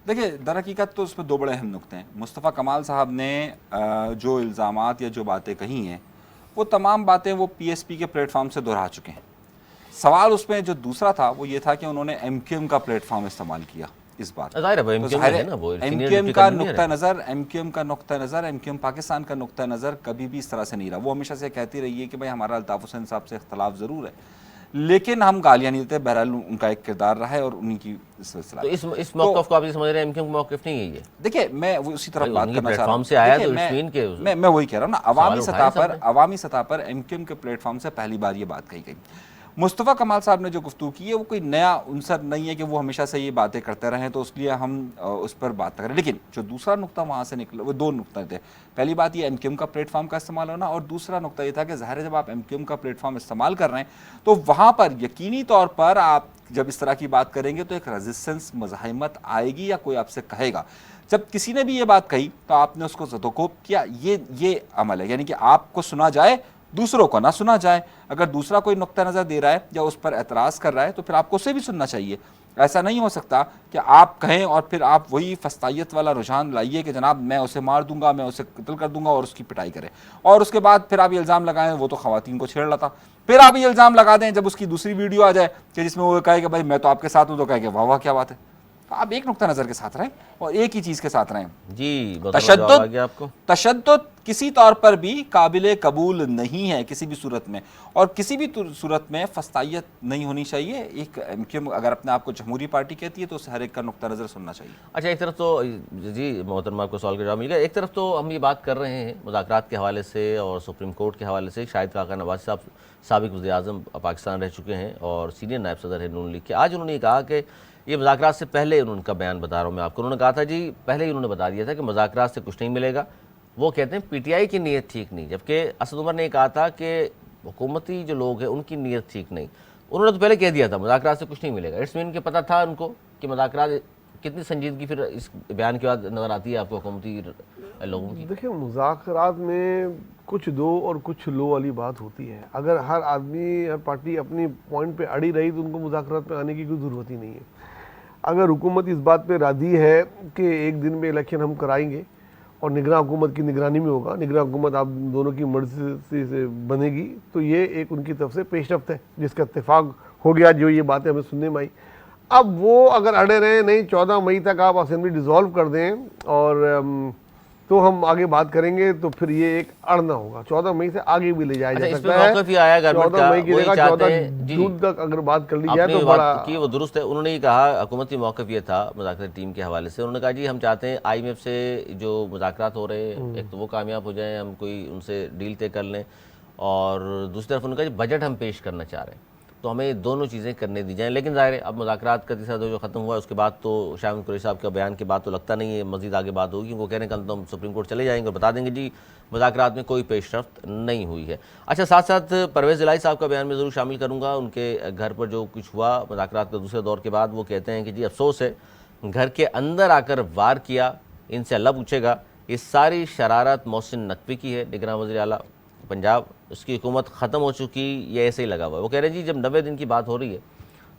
देखिए, दरहकीकत तो उसमें 2 बड़े अहम नुक्ते हैं। मुस्तफ़ा कमाल साहब ने जो इल्ज़ामात या जो बातें कही हैं, वो तमाम बातें वो PSP के प्लेटफॉर्म से दोहरा चुके हैं। सवाल उसमें जो दूसरा था वो ये था कि उन्होंने MQM का प्लेटफॉर्म इस्तेमाल किया इस बात। MQM का नुक्ता नज़र, MQM पाकिस्तान का नुक्ता नज़र कभी भी इस तरह से नहीं रहा। वो हमेशा से कहती रही है कि भाई हमारा अल्ताफ हुसैन साहब से इख्तलाफ ज़रूर है, लेकिन हम गालियां नहीं देते। बहरहाल उनका एक किरदार रहा है और उन्हीं की सिलसिला। तो इस मौक़िफ़ को आप ये समझ रहे हैं एमक्यूएम का मौक़िफ़ नहीं है ये? देखिए, मैं वो उसी तरफ भाई, बात उनके करना चाह रहा हूँ। प्लेटफॉर्म से आया देखिए, तो इट्स मीन के मैं वही कह रहा हूँ ना, सवाल अवामी सतह पर एमक्यूएम के प्लेटफॉर्म से पहली बार ये बात कही गई। मुस्तफ़ा कमाल साहब ने जो गुफ्तगू की है वो कोई नया उनसर नहीं है कि वो हमेशा से ये बातें करते रहे, तो इसलिए हम उस पर बात करें। लेकिन जो दूसरा नुक्ता वहाँ से निकला, वो दो नुक्ता थे। पहली बात ये एमक्यूएम का प्लेटफॉर्म का इस्तेमाल होना, और दूसरा नुक्ता ये था कि ज़ाहिर है जब आप एमक्यूएम का प्लेटफॉर्म इस्तेमाल कर रहे हैं तो वहाँ पर यकीनी तौर पर आप जब इस तरह की बात करेंगे तो एक रेजिस्टेंस, मज़ाहिमत आएगी या कोई आपसे कहेगा। जब किसी ने भी ये बात कही तो आपने उसको ज़दोकोब किया। ये अमल है, यानी कि आपको सुना जाए, दूसरों को ना सुना जाए। अगर दूसरा कोई नुक्ता नज़र दे रहा है या उस पर एतराज़ कर रहा है तो फिर आपको उसे भी सुनना चाहिए। ऐसा नहीं हो सकता कि आप कहें और फिर आप वही फस्तायत वाला रुझान लाइए कि जनाब मैं उसे मार दूंगा, मैं उसे कत्ल कर दूंगा और उसकी पिटाई करें, और उसके बाद फिर आप ये इल्ज़ाम लगाएं वो तो ख़वातीन को छेड़ रहा था। फिर आप ये इल्ज़ाम लगा दें जब उसकी दूसरी वीडियो आ जाए कि जिसमें वो कहे कि भाई मैं तो आपके साथ हूँ, तो कहे कि वाह वाह क्या बात है। आप एक नुक्ता नज़र के साथ रहें और एक ही चीज़ के साथ रहें। जी, तशद्दुद किसी तौर पर भी काबिल कबूल नहीं है किसी भी सूरत में, और किसी भी सूरत में फस्तायत नहीं होनी चाहिए। एक एमक्यूएम अगर अपने आप को जमहूरी पार्टी कहती है तो उसे हर एक का नुक्ता नज़र सुनना चाहिए। अच्छा, एक तरफ तो जी मोहतरमा आपको सवाल का जवाब मिल गया। एक तरफ तो हम ये बात कर रहे हैं मुज़ाकरात के हवाले से और सुप्रीम कोर्ट के हवाले से। शाहिद खाका नवाज़ साहब साबिक़ वज़ीर-ए-आज़म पाकिस्तान रह चुके हैं और सीनियर नायब सदर है नून लीग के। आज उन्होंने कहा कि ये मुज़ाकरात से पहले, उनका बयान बता रहा हूँ मैं आपको, उन्होंने कहा था जी पहले ही उन्होंने बता दिया था कि मुज़ाकरात से कुछ नहीं मिलेगा। वो कहते हैं पीटीआई की नीयत ठीक नहीं, जबकि असद उमर ने कहा था कि हुकूमती जो लोग हैं उनकी नीयत ठीक नहीं। उन्होंने तो पहले कह दिया था मुज़ाकरात से कुछ नहीं मिलेगा। इट्स मीन के पता था उनको कि मुज़ाकरात, कितनी संजीदगी फिर इस बयान के बाद नज़र आती है आपको हुकूमती लोगों की? देखिए, मुज़ाकरात में कुछ दो और कुछ लो वाली बात होती है। अगर हर आदमी, हर पार्टी अपनी पॉइंट पे अड़ी रही तो उनको मुज़ाकरात पे आने की कोई ज़रूरत ही नहीं है। अगर हुकूमत इस बात पे राज़ी है कि एक दिन में इलेक्शन हम कराएंगे और निगरान हुकूमत की निगरानी में होगा, निगरान हुकूमत आप दोनों की मर्ज़ी से बनेगी, तो ये एक उनकी तरफ से पेशरफ्त है जिसका इत्तेफाक हो गया, जो ये बातें हमें सुनने में आई। अब वो अगर अड़े रहे नहीं 14 मई तक आप असेंबली डिसॉल्व कर दें और तो हम आगे बात करेंगे, तो फिर ये एक अड़ना होगा। 14 मई से आगे भी ले जाया जा सकता है। 14 मई की जगह 14 जून तक अगर बात कर ली जाए तो बड़ा की वो दुरुस्त है। उन्होंने ये कहा, हुकूमती मौक़िफ़ ये था मुज़ाकराती टीम के हवाले से, उन्होंने कहा जी हम चाहते हैं IMF से जो मुज़ाकरात हो रहे हैं एक तो वो कामयाब हो जाएं, हम कोई उनसे डील तय कर लें, और दूसरी तरफ उन्होंने कहा जी बजट हम पेश करना चाह रहे हैं, तो हमें दोनों चीज़ें करने दी जाएँ। लेकिन ज़ाहिर है अब मुज़ाकरात का तीसरा दौर जो ख़त्म हुआ उसके बाद तो शाहिद कुरैशी साहब के बयान के बाद तो लगता नहीं है मज़ीद आगे बात होगी। वो कह रहे हैं कल तो हम सुप्रीम कोर्ट चले जाएंगे और बता देंगे जी मुज़ाकरात में कोई पेशरफ्त नहीं हुई है। अच्छा, साथ साथ परवेज़ इलाही साहब का बयान में ज़रूर शामिल करूँगा। उनके घर पर जो कुछ हुआ मुज़ाकरात के दूसरे दौर के बाद, वो कहते हैं कि जी अफसोस है घर के अंदर आकर वार किया, इनसे अल्लाह पूछेगा। ये सारी शरारत मोहसिन नकवी की है, निगरान वज़ीर आला पंजाब, उसकी हुकूमत ख़त्म हो चुकी, ये ऐसे ही लगा हुआ है। वो कह रहे हैं जी जब 90 दिन की बात हो रही है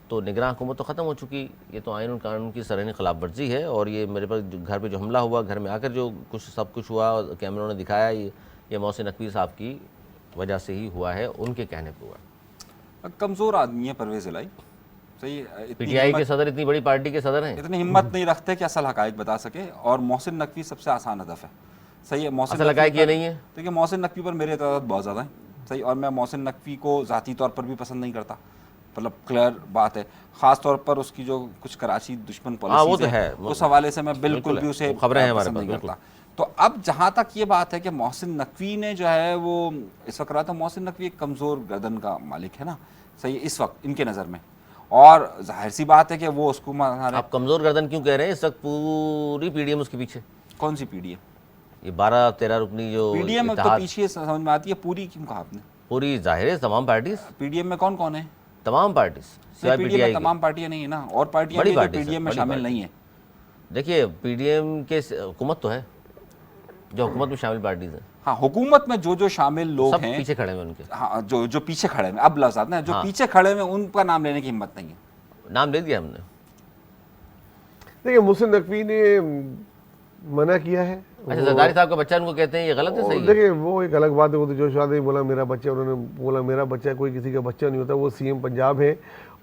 तो निगरान हुकूमत तो ख़त्म हो चुकी, ये तो आइन और कानून की सरहनी खिलाफ वर्जी है। और ये मेरे पर घर पे जो हमला हुआ, घर में आकर जो कुछ सब कुछ हुआ कैमरों ने दिखाया, ये मोहसिन नकवी साहब की वजह से ही हुआ है, उनके कहने पर हुआ। कमज़ोर आदमी है परवेज़ इलाही, सही। पीटीआई के सदर, इतनी बड़ी पार्टी के सदर हैं, इतनी हिम्मत नहीं रखते कि असल हक़ाइक़ बता सके, और मोहसिन नकवी सबसे आसान हदफ है, सही है। मोहसिन हक़ाइक़ ये नहीं है। देखिए, मोहसिन नकवी पर मेरे एतराज़ात बहुत ज़्यादा हैं, सही, और मैं मोहसिन नकवी को ज़ाती तौर पर भी पसंद नहीं करता, मतलब क्लियर बात है। ख़ास तौर पर उसकी जो कुछ कराची दुश्मन पॉलिसी है उस हवाले से मैं बिल्कुल भी उसे खबरें हैं पसंद नहीं करता। तो अब जहाँ तक ये बात है कि मोहसिन नकवी ने जो है वो इस वक्त रहा था, मोहसिन नकवी एक कमज़ोर गर्दन का मालिक है ना, सही है इस वक्त इनके नज़र में, और जाहिर सी बात है कि वो उसको आप कमज़ोर गर्दन क्यों कह रहे हैं? इस वक्त पूरी PDM उसके पीछे। कौन सी PDM? ये 12-13 रुकनी जो PDM तो पीछे समझ में आती है, पूरी क्यों कहा आपने? पूरी जाहिर है तमाम पार्टीज। PDM में कौन कौन है? तमाम पार्टीज। PDM में तमाम पार्टियां नहीं है ना, और पार्टियां भी PDM में शामिल नहीं है। देखिए PDM के हुकूमत तो है, जो हुकूमत में शामिल पार्टीज हैं। हाँ, हुकूमत में जो शामिल लोग हैं पीछे खड़े हैं उनके। हाँ, जो पीछे खड़े हैं, अब लफ्ज़ आते हैं जो पीछे खड़े हैं उनका नाम लेने की हिम्मत नहीं है। नाम ले दिया हमने। देखिए, मोहसिन नकवी ने मना किया है। अच्छा, जरदारी साहब का बच्चा उनको कहते हैं, ये गलत है? सही देखिए, वो एक अलग बात है। वो तो जो शादी बोला मेरा बच्चा, उन्होंने बोला मेरा बच्चा, कोई किसी का बच्चा नहीं होता। वो CM पंजाब है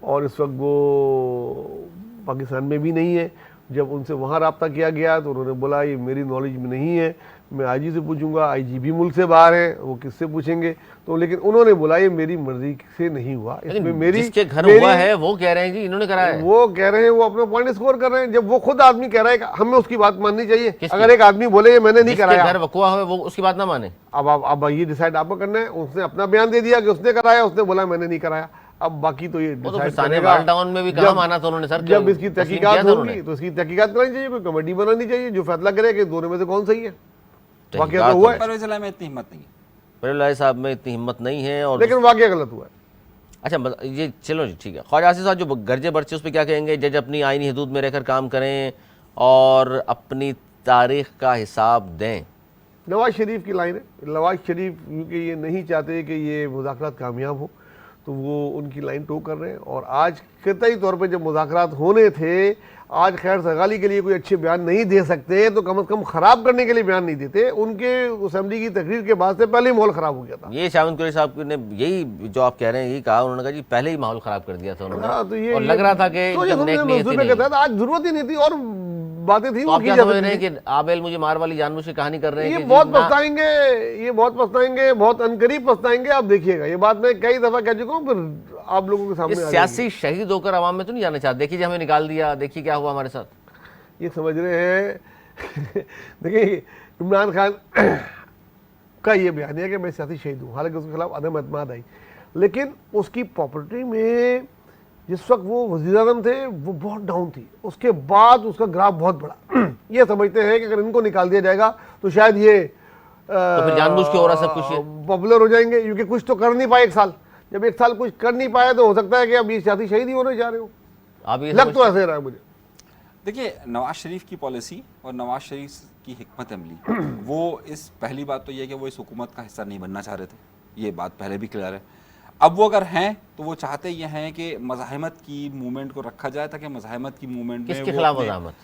और इस वक्त वो पाकिस्तान में भी नहीं है। जब उनसे वहाँ रब्ता किया गया तो उन्होंने बोला ये मेरी नॉलेज में नहीं है, मैं आईजी से पूछूंगा, आईजी भी मुल्क से बाहर है, वो किससे पूछेंगे? तो लेकिन उन्होंने बोला ये मेरी मर्जी से नहीं हुआ, इसमें मेरी जिसके घर हुआ है वो कह रहे हैं जी इन्होंने कराया है। वो कह रहे हैं, वो अपना पॉइंट स्कोर कर रहे हैं। जब वो खुद आदमी कह रहा है हमें उसकी बात माननी चाहिए। अगर एक आदमी बोले ये मैंने नहीं कराया, घर वकुआ हो वो उसकी बात ना माने। अब ये डिसाइड आपको करना है। उसने अपना बयान दे दिया कि उसने कराया, उसने बोला मैंने नहीं कराया। अब बाकी तो ये डिसाइड करेगा। टाउन में भी कहाँ माना था उन्होंने सर? जब इसकी तहकीकात होगी तो इसकी तहकीकात करानी चाहिए, कोई कमेटी बनानी चाहिए जो फैसला करे कि दोनों में से कौन सही है। वाकया तो हुआ है, परवेज इलाही में इतनी हिम्मत नहीं है, परवेज इलाही साहब में इतनी हिम्मत नहीं है। और लेकिन वाकया गलत हुआ है। अच्छा ये चलो जी ठीक है। ख्वाजा आसिफ साहब जो गर्जे बर्चे उस पर क्या कहेंगे? जज अपनी आईनी हदूद में रहकर काम करें और अपनी तारीख का हिसाब दें। नवाज शरीफ की लाइन है। नवाज शरीफ क्योंकि ये नहीं चाहते कि ये मुज़ाकरात कामयाब हो, तो वो उनकी लाइन टो कर रहे हैं। और आज कतई तौर पे जब मुज़ाकरात होने थे, आज खैर सगाली के लिए कोई अच्छे बयान नहीं दे सकते तो कम से कम ख़राब करने के लिए बयान नहीं देते। उनके असेंबली की तकरीर के बाद से पहले ही माहौल ख़राब हो गया था। ये शाहनवाज कुरैशी साहब ने यही जो आप कह रहे हैं यही कहा, उन्होंने कहा जी पहले ही माहौल ख़राब कर दिया था उन्होंने। तो ये और लग रहा था कि तो आज जरूरत ही नहीं थी और बातें थी। तो आप क्या समझ रहे हैं कि आबेल मुझे मार वाली जानबूझ से कहानी कर रहे हैं? ये बहुत पछताएंगे, ये बहुत पछताएंगे, बहुत अनकरीब पछताएंगे। आप देखिएगा, ये बात मैं कई दफा कह चुका हूँ, फिर आप लोगों के सामने सियासी शहीद होकर आवाम में तो नहीं जाना चाहते। देखिए हमें निकाल दिया, देखिए क्या हुआ हमारे साथ। ये समझ रहे हैं देखिए इमरान खान का ये बयान है कि मैं सियासी शहीद हूँ, हालांकि उसके खिलाफ अदम एतमाद आई, लेकिन उसकी प्रॉपर्टी में जिस वक्त वो वज़ीर-ए-आज़म थे वो बहुत डाउन थी। उसके बाद उसका ग्राफ बहुत बड़ा। ये समझते हैं कि अगर इनको निकाल दिया जाएगा तो शायद ये तो फिर जानबूझ के हो रहा सब कुछ पॉपुलर हो जाएंगे, क्योंकि कुछ तो कर नहीं पाए एक साल। जब एक साल कुछ कर नहीं पाए तो हो सकता है कि अब ये सियासी शहीद ही होने जा रहे हो। लग तो ऐसे रहा है मुझे। देखिए नवाज शरीफ की पॉलिसी और नवाज शरीफ की हिकमत अमली, वो इस पहली बात तो ये है कि वो इस हुकूमत का हिस्सा नहीं बनना चाह रहे थे, ये बात पहले भी क्लियर है। अब वो अगर हैं तो वो चाहते ये हैं कि मज़ाहिमत की मूवमेंट को रखा जाए, ताकि मज़ाहिमत की मूवमेंट में किसके खिलाफ मज़ाहिमत?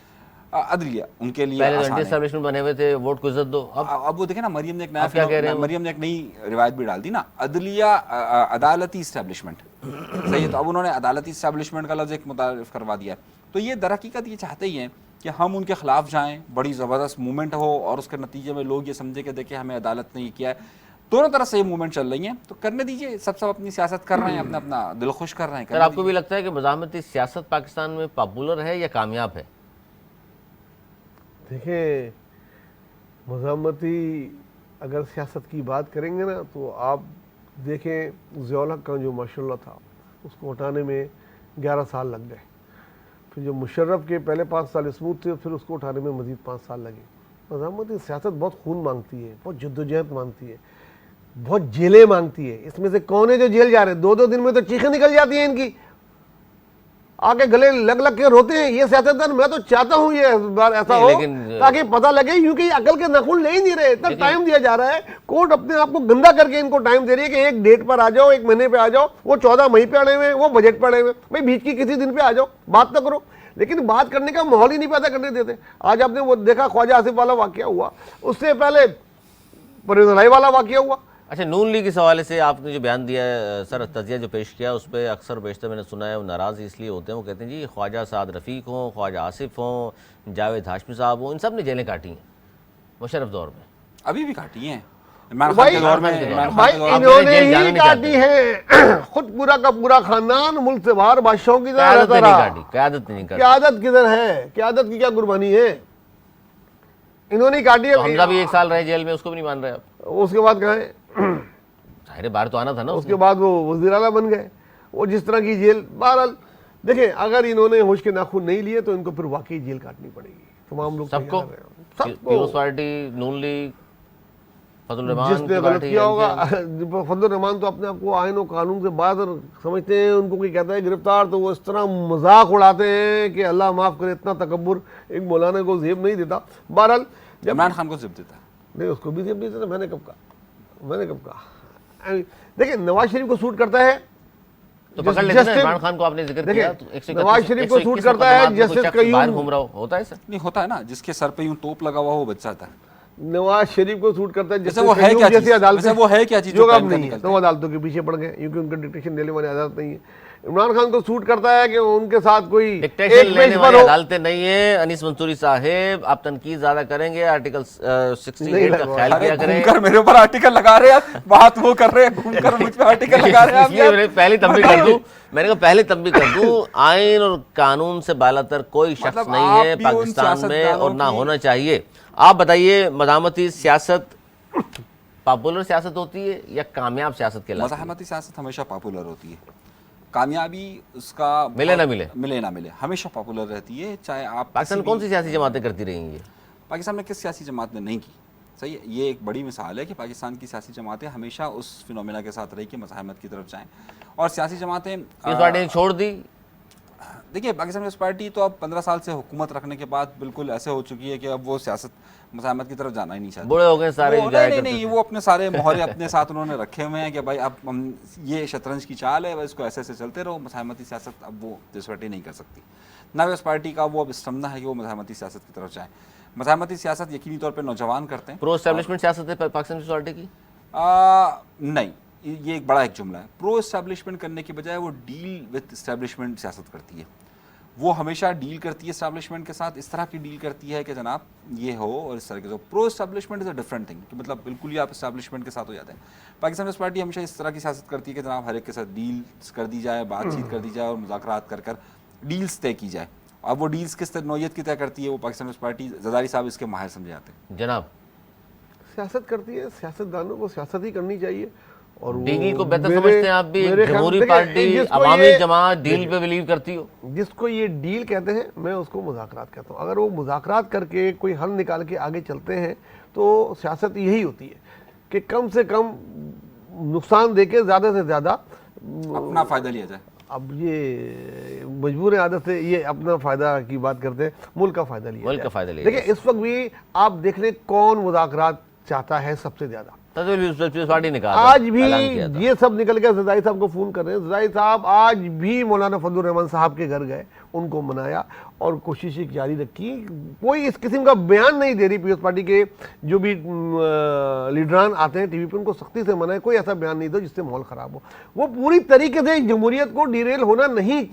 अदलिया उनके लिए पहले एस्टेब्लिशमेंट बने हुए थे, वोट को इज्जत दो। अब वो देखे ना, मरियम ने एक नया मरियम ने एक नई रिवायत भी डाल दी ना, अदलिया अदालती इस्टेब्लिशमेंट। सही है, तो अब उन्होंने अदालती इस्टेब्लिशमेंट का लफ्ज़ एक मुतारिफ करवा दिया। तो ये दरहकीकत ये चाहते ही हैं कि हम उनके खिलाफ जाएं, बड़ी ज़बरदस्त मूवमेंट हो और उसके नतीजे में लोग ये समझे कि देखिए हमें अदालत ने ये किया है। दोनों तरफ से ये मूवमेंट चल रही है, तो करने दीजिए, सब अपनी सियासत कर रहे हैं, अपना अपना दिल खुश कर रहे हैं। सर आपको भी लगता है कि मज़ाहमती सियासत पाकिस्तान में पॉपुलर है या कामयाब है? देखिए मज़ाहमती अगर सियासत की बात करेंगे ना, तो आप देखें ज़ियाउल हक़ का जो माशाअल्लाह था उसको हटाने में 11 साल लग गए। फिर जो मुशर्रफ के पहले 5 साल स्मूथ थे, फिर उसको उठाने में मज़ीद 5 साल लगे। मज़ाहमती सियासत बहुत खून मांगती है, बहुत जद्दोजहद मांगती है, बहुत जेलें मांगती है। इसमें से कौन है जो जेल जा रहे हैं? 2-2 दिन में तो चीखें निकल जाती हैं इनकी, आके गले लग लग के रोते हैं ये सियासतदान। मैं तो चाहता हूँ ये बार ऐसा हो ताकि पता लगे, क्योंकि अकल के नखून ले ही नहीं रहे। इतना टाइम दिया जा रहा है, कोर्ट अपने आप को गंदा करके इनको टाइम दे रही है कि एक डेट पर आ जाओ, एक महीने पे आ जाओ। वो 14 मई पे अड़े हुए, वो बजट पे अड़े हुए। भाई बीच की किसी दिन पे आ जाओ, बात तो करो। लेकिन बात करने का माहौल ही नहीं पैदा करने देते। आज आपने वो देखा ख्वाजा आसिफ वाला वाकया हुआ, उससे पहले परवेज इलाही वाला वाकया हुआ। अच्छा, नून लीग इस हवाले से आपने जो बयान दिया है सर, तजिया जो पेश किया उस पर अक्सर बेशतर मैंने सुना है वो नाराज़ इसलिए होते हैं, वो कहते हैं जी ख्वाजा साद रफ़ीक हों, ख्वाजा आसिफ हों, जावेद हाशमी साहब हों, इन सब ने जेलें काटी हैं मुशर्रफ दौर में, अभी भी काटी हैं। भाई इन्होंने ही काटी है। खुद पूरा का पूरा खानदान मुल्क से बाहर बादशाहों की तरह रहता रहा। क़यादत किधर है? क़यादत की क्या कुर्बानी है? इन्होंने काटी है। हमजा भी 1 साल रहे जेल में, उसको भी नहीं मान रहे आप। उसके बाद कहाँ है? जाहिर बाहर तो आना था ना। उसके बाद वो वज़ीर आला बन गए। वो जिस तरह की जेल, बहरहाल देखें, अगर इन्होंने होश के नाखून नहीं लिए तो इनको फिर वाकई जेल काटनी पड़ेगी। तमाम लोग सबको, पीपल्स पार्टी, नून लीग, फजल रहमान, जिसने गलत किया होगा। फजल रहमान तो अपने आप को आईन और कानून से बाहर समझते हैं। उनको कोई कहता है गिरफ्तार तो वो इस तरह मजाक उड़ाते हैं कि अल्लाह माफ़ करे, इतना तकब्बुर एक मौलाना को ज़ेब नहीं देता। बहरहाल इमरान खान को ज़ेब देता नहीं, उसको भी ज़ेब देता। मैंने कब कहा? देखिए नवाज शरीफ को सूट करता है तो पकड़ लेते हैं। इमरान खान को आपने जिक्र किया, नवाज शरीफ को सूट करता है जस्टिस कयूम घूम रहा होता है सर, नहीं होता है ना, जिसके सर पे यूं तोप लगा हुआ वो बच जाता है। नवाज शरीफ को सूट करता है जैसे वो है क्या चीज़, अदालत वो है क्या चीज़ जो अब नहीं है, तो वो अदालतों के पीछे पड़ गए क्योंकि उनका डिक्टेशन देने वाली अदालत नहीं है। इमरान खान को सूट करता है कि उनके साथ कोई डिक्टेशन एक लेने पेज वाली पर हो। अदालतें नहीं है। अनीस मंसूरी साहेब, आप तनकीद ज्यादा करेंगे, आर्टिकल 68 का ख्याल अरे किया करें। घूमकर मेरे ऊपर आर्टिकल लगा रहे हैं, बात वो कर रहे हैं, घूमकर मुझ पे आर्टिकल लगा रहे हैं आप इसलिए यार। मैंने पहले तंबी कर दूं, मैंने कहा पहले तंबी कर दूं, आइन और कानून से बालातर कोई शख्स मतलब नहीं आप है भी उन पाकिस्तान में और ना सियासतदानों होना चाहिए। आप बताइए, मज़ामती सियासत पॉपुलर सियासत होती है या कामयाब सियासत कहलाती है? मज़ाहमती सियासत हमेशा पॉपुलर होती है, कामयाबी उसका मिले ना मिले हमेशा पॉपुलर रहती है। चाहे आप पाकिस्तान कौन सी सियासी जमातें करती रही हैं? पाकिस्तान में किस सियासी जमात ने नहीं की, सही है, ये एक बड़ी मिसाल है कि पाकिस्तान की सियासी जमातें हमेशा उस फिनोमेना के साथ रही कि मज़ाहमत की तरफ जाएं। और सियासी जमातें इस पार्टी ने छोड़ दी। देखिए, पाकिस्तान पीपल्स पार्टी तो अब 15 साल से हुकूमत रखने के बाद बिल्कुल ऐसे हो चुकी है कि अब वो सियासत मज़ाहमत की तरफ जाना ही नहीं चाहती। बूढ़े हो गए सारे, वो enjoy नहीं करते नहीं, वो अपने सारे मोहरे अपने साथ उन्होंने रखे हुए हैं कि भाई अब हम ये शतरंज की चाल है, बस इसको ऐसे ऐसे चलते रहो। मज़ाहमती सियासत अब वो पीपल्स पार्टी नहीं कर सकती। ना पीपल्स पार्टी का वो अब स्टमना है कि वो मज़ाहमती सियासत की तरफ जाए। मज़ाहमती सियासत यकीनी तौर पर नौजवान करते हैं। प्रो एस्टेब्लिशमेंट सियासत है पाकिस्तान पीपल्स पार्टी की? नहीं, ये एक बड़ा एक जुमला है। प्रो एस्टैब्लिशमेंट करने के बजाय वो डील विद एस्टैब्लिशमेंट सियासत करती है। वो हमेशा डील करती है एस्टैब्लिशमेंट के साथ, इस तरह की डील करती है कि जनाब ये हो और इस तरह के। Pro establishment is a different thing, कि मतलब बिल्कुल ही आप एस्टैब्लिशमेंट के साथ हो जाते हैं। पाकिस्तान पीपल्स पार्टी हमेशा इस तरह की सियासत करती है कि जनाब हर एक के साथ डील्स कर दी जाए, बातचीत कर दी जाए और मुज़ाकरात कर कर डील्स तय की जाए। अब वो डील्स किस नौयत की तय करती है, वो पाकिस्तान पीपल्स पार्टी, जरदारी साहब इसके माहिर समझे जाते हैं। जनाब, सियासत करती है, सियासतदानों को सियासत ही करनी चाहिए। और वो डील को बेहतर मेरे- समझते हैं आप भी? मेरे ख्याल- जमहूरी देखिए, पार्टी, जिसको अवामी ये- जमात डील पे बिलीव करती हो? जिसको ये डील कहते हैं, मैं उसको मुज़ाकरात कहता हूँ। अगर वो मुज़ाकरात करके कोई हल निकाल के आगे चलते हैं तो सियासत यही होती है कि कम से कम नुकसान देके ज़्यादा से ज़्यादा अपना फ़ायदा लिया जाए। अब ये मजबूर आदत से ये अपना फ़ायदा की बात करते हैं, मुल्क का फ़ायदा लिया मुल्क जाए। का फ़ायदा लिया देखिए, इस वक्त भी आप देख लें कौन मुज़ाकरात चाहता है सबसे ज़्यादा। पीपल्स पार्टी ने कहा आज भी ऐलान किया था। ये सब निकल के ज़रदारी साहब को फ़ोन कर रहे हैं। ज़रदारी साहब आज भी मौलाना फजलुर रहमान साहब के घर गए, उनको मनाया और कोशिशें जारी रखी। कोई इस किस्म का बयान नहीं दे रही पीपल्स पार्टी के जो भी लीडरान आते हैं टीवी पे, उनको सख्ती से मनाए, कोई ऐसा बयान नहीं दो जिससे माहौल ख़राब हो। वो पूरी तरीके से जमहूरियत को डिरेल होना नहीं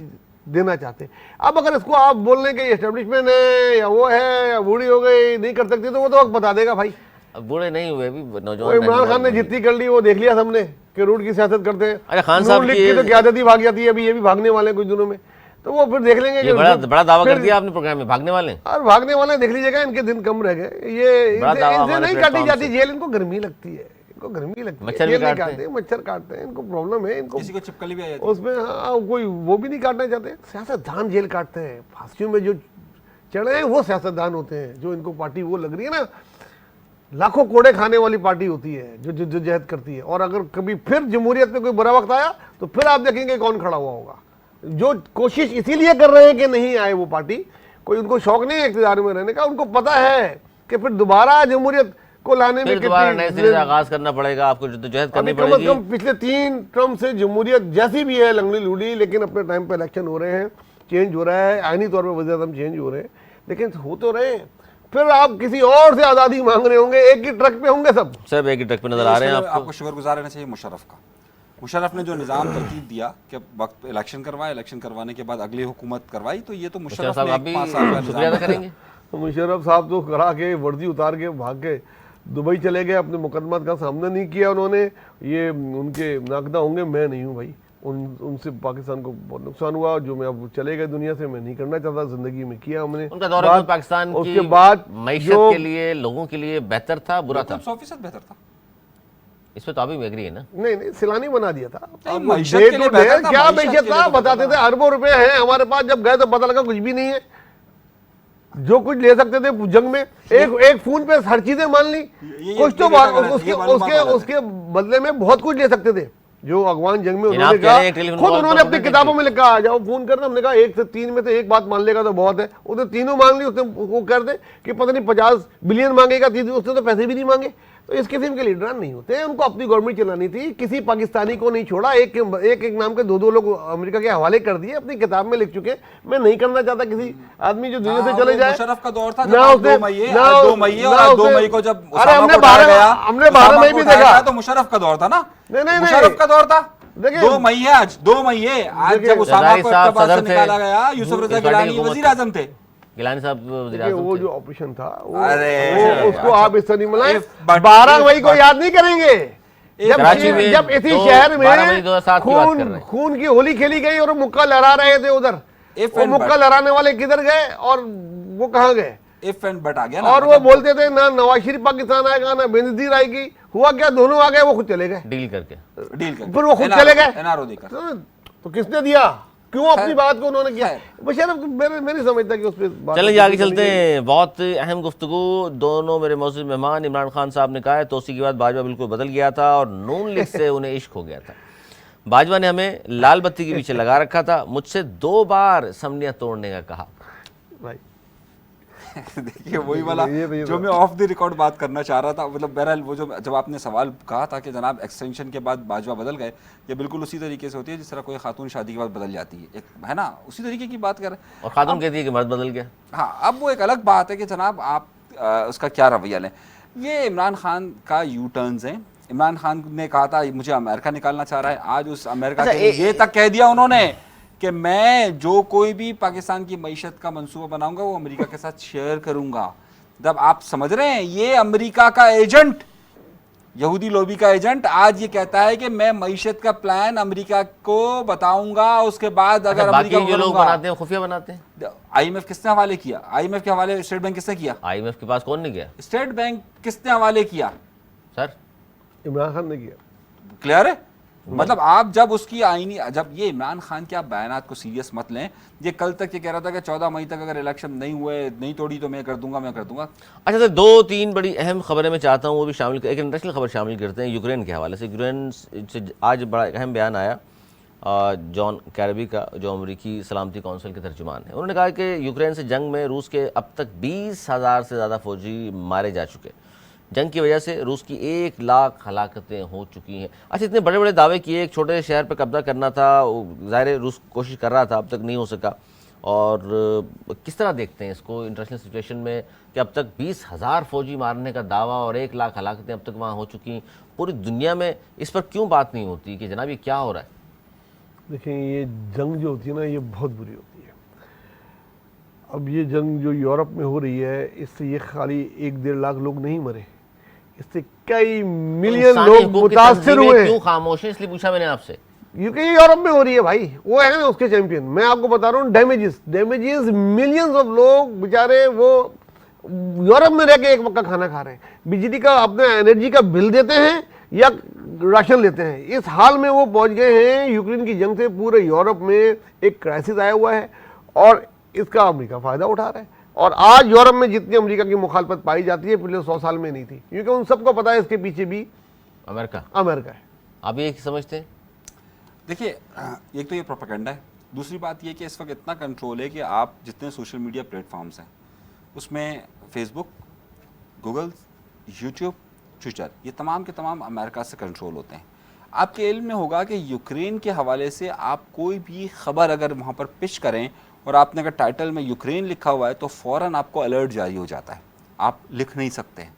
देना चाहते। अब अगर इसको आप बोल रहे कि एस्टेब्लिशमेंट है या वो है या बूढ़ी हो गई नहीं कर सकती, तो वो तो वक्त बता देगा भाई। अब बूढ़े नहीं हुए भी, वो नौजवान इमरान खान ने जितनी कर ली वो देख लिया सबने कि रूट की सियासत करते हैं। अरे खान साहब नून लीग की- की तो क्यादत ही भाग जाती है, अभी ये भी भागने वाले हैं कुछ दिनों में, तो वो फिर देख लेंगे ये कि बड़ा दावा फिर- कर दिया आपने प्रोग्राम में, भागने वाले हैं। और भागने वाले देख लीजिएगा, इनके दिन कम रह गए। ये बड़ा दावा इनसे हमारे नहीं प्लेटफॉर्म काटी जाती से। जेल, इनको गर्मी लगती है, इनको गर्मी लगती है, मच्छर भी जेल नहीं काटते हैं। मच्छर काटते हैं, इनको प्रॉब्लम है, इनको किसी को चिपकली भी आ जाती है। उसमें हाँ, कोई वो भी नहीं काटना चाहते। सियासतदान जेल काटते हैं, फांसियों में जो चढ़े हैं वो सियासतदान होते हैं। जो इनको पार्टी वो लग रही है ना, लाखों कोड़े खाने वाली पार्टी होती है जो जो जो जहद करती है। और अगर कभी फिर जमहूरियत में कोई बुरा वक्त आया तो फिर आप देखेंगे कौन खड़ा हुआ होगा। जो कोशिश इसीलिए कर रहे हैं कि नहीं आए वो पार्टी, कोई उनको शौक नहीं है इक़्तिदार में रहने का, उनको पता है कि फिर दोबारा जमहूरियत को लाने में फिर दोबारा नए सिरे से आगाज करना पड़ेगा, आपको जद्दोजहद करनी अभी कम पड़ेगी। से कम पिछले 3 टर्म से जमहूरियत जैसी भी है लंगड़ी लूड़ी, लेकिन अपने टाइम पे इलेक्शन हो रहे हैं, चेंज हो रहा है, आईनी तौर पे वज़ीर-ए-आज़म चेंज हो रहे हैं, लेकिन हो तो रहे हैं। फिर आप किसी और से आज़ादी मांग रहे होंगे, एक ही ट्रक पे होंगे सब। सब एक ही ट्रक पे नजर आ रहे हैं आपको। आपको शुक्रगुजार रहना चाहिए मुशर्रफ का। मुशर्रफ ने जो निज़ाम तरतीब दिया कि वक्त इलेक्शन करवाए, इलेक्शन करवाने के बाद अगली हुकूमत करवाई, तो ये तो मुशर्रफ साहब ने आप एक भी 5 साल का शुक्रिया अदा निज़ाम करेंगे। मुशर्रफ साहब तो करा के वर्दी उतार के भाग के दुबई चले गए, अपने मुकदमात का सामना नहीं किया उन्होंने। ये उनके नाकदा होंगे, मैं नहीं हूँ भाई। उनसे पाकिस्तान को बहुत नुकसान हुआ, जो मैं अब चले गए दुनिया से, मैं नहीं करना चाहता, जिंदगी में किया हमने। उनका दौरा बात- पाकिस्तान उसके की बाद मईशत जो के लिए, लोगों के लिए बेहतर था, बुरा था? 100% बेहतर था। इस पे तो अभी एग्री है ना? नहीं सैलानी बना दिया था। नहीं, अब मईशत day के लिए to बेहतर day था, क्या मईशत मईशत के था लिए तो बताते बेहतर थे, अरबों रुपए हैं हमारे पास, जब गए तो पता लगा कुछ भी नहीं है। जो कुछ ले सकते थे जंग में, एक फोन पे हर चीजें मान ली, कुछ तो उसके बदले में बहुत कुछ ले सकते थे। जो अफगान जंग में उन्होंने कहा, खुद उन्होंने अपनी किताबों में लिखा, आ जाओ फोन करना, हमने कहा 1 से 3 में से एक बात मान लेगा तो बहुत है। उसने तीनों मांग ली, उसने वो कर दे कि पता नहीं 50 बिलियन मांगेगा, उसने तो पैसे भी नहीं मांगे। तो इस किस्म के लीडरान नहीं होते हैं, उनको अपनी गवर्नमेंट चलानी थी, किसी पाकिस्तानी को नहीं छोड़ा। एक नाम के 2 लोग अमेरिका के हवाले कर दिए, अपनी किताब में लिख चुके। मैं नहीं करना चाहता किसी आदमी जो दुनिया से चले जाए। मुशर्रफ का दौर था ना जब उसने- 2 मई ना और 2 उस- मई ना और 2 उसने- मई को जब अरे हमने उसामा को उठाया 12 गया, हमने 12 उसामा मई को भी उठाया देखा। गया, तो मुशर्रफ का दौर था ना। नहीं, नहीं, मुशर्रफ का दौर था। देखिए 2 मई है आज, 2 मई है आज, जब उसामा रज़ाई को साहब इक़्तिदार से सदर थे, निकाला गया, यूसुफ रजा इस पार्टी गिलानी की हुकूमत वजीर आजम थे। गिलानी साहब वज़ीर देखिए आज़म वो थे। जो ऑपरेशन था अरे, वो उसको आप इस तरह नहीं मनाएं। if but- 12 मई को याद नहीं करेंगे जब कराची में जब इसी तो शहर 12 मई में 2007 की बात कर रहे हैं। खून की होली खेली गई और मुक्का लहरा रहे थे उधर। If वो and मुक्का but- लहराने वाले किधर गए और वो कहाँ गए? इफ एंड बट आ गया ना, और वो मतलब बोलते थे ना नवाज शरीफ पाकिस्तान आएगा ना बेनजीर आएगी। हुआ क्या? दोनों आ गए, वो खुद चले गए। डील करके। डील कर, फिर वो खुद चले गए। एनआरओ देकर। तो किसने दिया? क्यों अपनी खैर, बात को उन्होंने किया? खैर। बशर मैं नहीं समझता कि उस पर बात चलें आगे चलते हैं। बहुत अहम गुफ्तगू दोनों मेरे मौजूद मेहमान इमरान खान साहब ने कहा है तोसी के बाद बाजवा बिल्कुल बदल गया था और नून लीग से उन्हें इश्क हो गया था। बाजवा ने हमें लाल बत्ती के पीछे लगा रखा था, मुझसे 2 बार समनियाँ तोड़ने का कहा। भाई देखिए वही वाला ये जो मैं ऑफ द रिकॉर्ड बात करना चाह रहा था, मतलब बहरहाल वो जो जब आपने सवाल कहा था कि जनाब एक्सटेंशन के बाद बाजवा बदल गए, ये बिल्कुल उसी तरीके से होती है जिस तरह कोई खातून शादी के बाद बदल जाती है, एक है ना, उसी तरीके की बात कर रहे हैं। और खातून कहती है कि मर्द बदल गया। हाँ, अब वो एक अलग बात है कि जनाब आप उसका क्या रवैया लें। ये इमरान खान का यू टर्न्स हैं। इमरान खान ने कहा था मुझे अमेरिका निकालना चाह रहा है, आज उस अमेरिका अच्छा, के लिए ये तक कह दिया उन्होंने कि मैं जो कोई भी पाकिस्तान की मईशत का मंसूबा बनाऊंगा वो अमेरिका के साथ शेयर करूंगा। जब आप समझ रहे हैं, ये अमेरिका का एजेंट, यहूदी लोबी का एजेंट आज ये कहता है कि मैं मईशत का प्लान अमेरिका को बताऊंगा, उसके बाद अगर अच्छा, बाकी अमेरिका जो लोग बनाते हैं खुफिया बनाते हैं। IMF किसने हवाले किया? IMF के हवाले स्टेट बैंक किसने किया? IMF के पास कौन नहीं गया स्टेट बैंक किसने हवाले किया? सर? इमरान खान ने किया। क्लियर है? मतलब आप जब उसकी आईनी, जब ये इमरान खान के आप बयानात को सीरियस मत लें। ये कल तक ये कह रहा था कि 14 मई तक अगर इलेक्शन नहीं हुए, नहीं तोड़ी तो मैं कर दूंगा, मैं कर दूंगा। अच्छा सर, 2-3 बड़ी अहम खबरें मैं चाहता हूँ वो भी शामिल, एक इंटरनेशनल खबर शामिल करते हैं यूक्रेन के हवाले से। यूक्रेन से आज बड़ा अहम बयान आया जॉन कैरबी का, जो अमरीकी सलामती कौंसिल के तर्जुमान है। उन्होंने कहा कि यूक्रेन से जंग में रूस के अब तक 20,000 से ज़्यादा फौजी मारे जा चुके। जंग की वजह से रूस की 1 लाख हलाकतें हो चुकी हैं। अच्छा, इतने बड़े बड़े दावे किए, एक छोटे शहर पर कब्जा करना था, ज़ाहिर रूस कोशिश कर रहा था, अब तक नहीं हो सका। और किस तरह देखते हैं इसको इंटरनेशनल सिचुएशन में कि अब तक 20,000 फौजी मारने का दावा और 1 लाख हलाकतें अब तक वहाँ हो चुकी, पूरी दुनिया में इस पर क्यों बात नहीं होती कि जनाब ये क्या हो रहा है? देखिए, ये जंग जो होती है ना, ये बहुत बुरी होती है। अब ये जंग जो यूरोप में हो रही है, इससे ये खाली 1-1.5 लाख लोग नहीं मरे, इससे कई मिलियन इंसानी लोग हुकूक की मुतासर तंजीमें हुए। क्यों खामोश है, इसलिए पूछा मैंने आपसे। क्योंकि ये यूरोप में हो रही है भाई, वो है ना उसके चैंपियन। मैं आपको बता रहा हूँ, डैमेजेस मिलियंस ऑफ लोग बेचारे वो यूरोप में रह के एक वक्त का खाना खा रहे हैं, बिजली का अपने एनर्जी का बिल देते हैं या राशन लेते हैं। इस हाल में वो पहुंच गए हैं। यूक्रेन की जंग से पूरे यूरोप में एक क्राइसिस आया हुआ है और इसका अमेरिका फ़ायदा उठा रहा है। और आज यूरोप में जितनी अमेरिका की मुखालफत पाई जाती है, पिछले 100 साल में नहीं थी, क्योंकि उन सबको पता है इसके पीछे भी अमेरिका है। आप ये समझते हैं? देखिए, एक तो ये प्रोपेगेंडा है, दूसरी बात ये कि इस वक्त इतना कंट्रोल है कि आप जितने सोशल मीडिया प्लेटफॉर्म्स हैं उसमें फेसबुक, गूगल, यूट्यूब, ट्विटर, ये तमाम के तमाम अमेरिका से कंट्रोल होते हैं। आपके इल्म में होगा कि यूक्रेन के हवाले से आप कोई भी खबर अगर वहाँ पर पिच करें और आपने अगर टाइटल में यूक्रेन लिखा हुआ है तो फ़ौरन आपको अलर्ट जारी हो जाता है, आप लिख नहीं सकते हैं।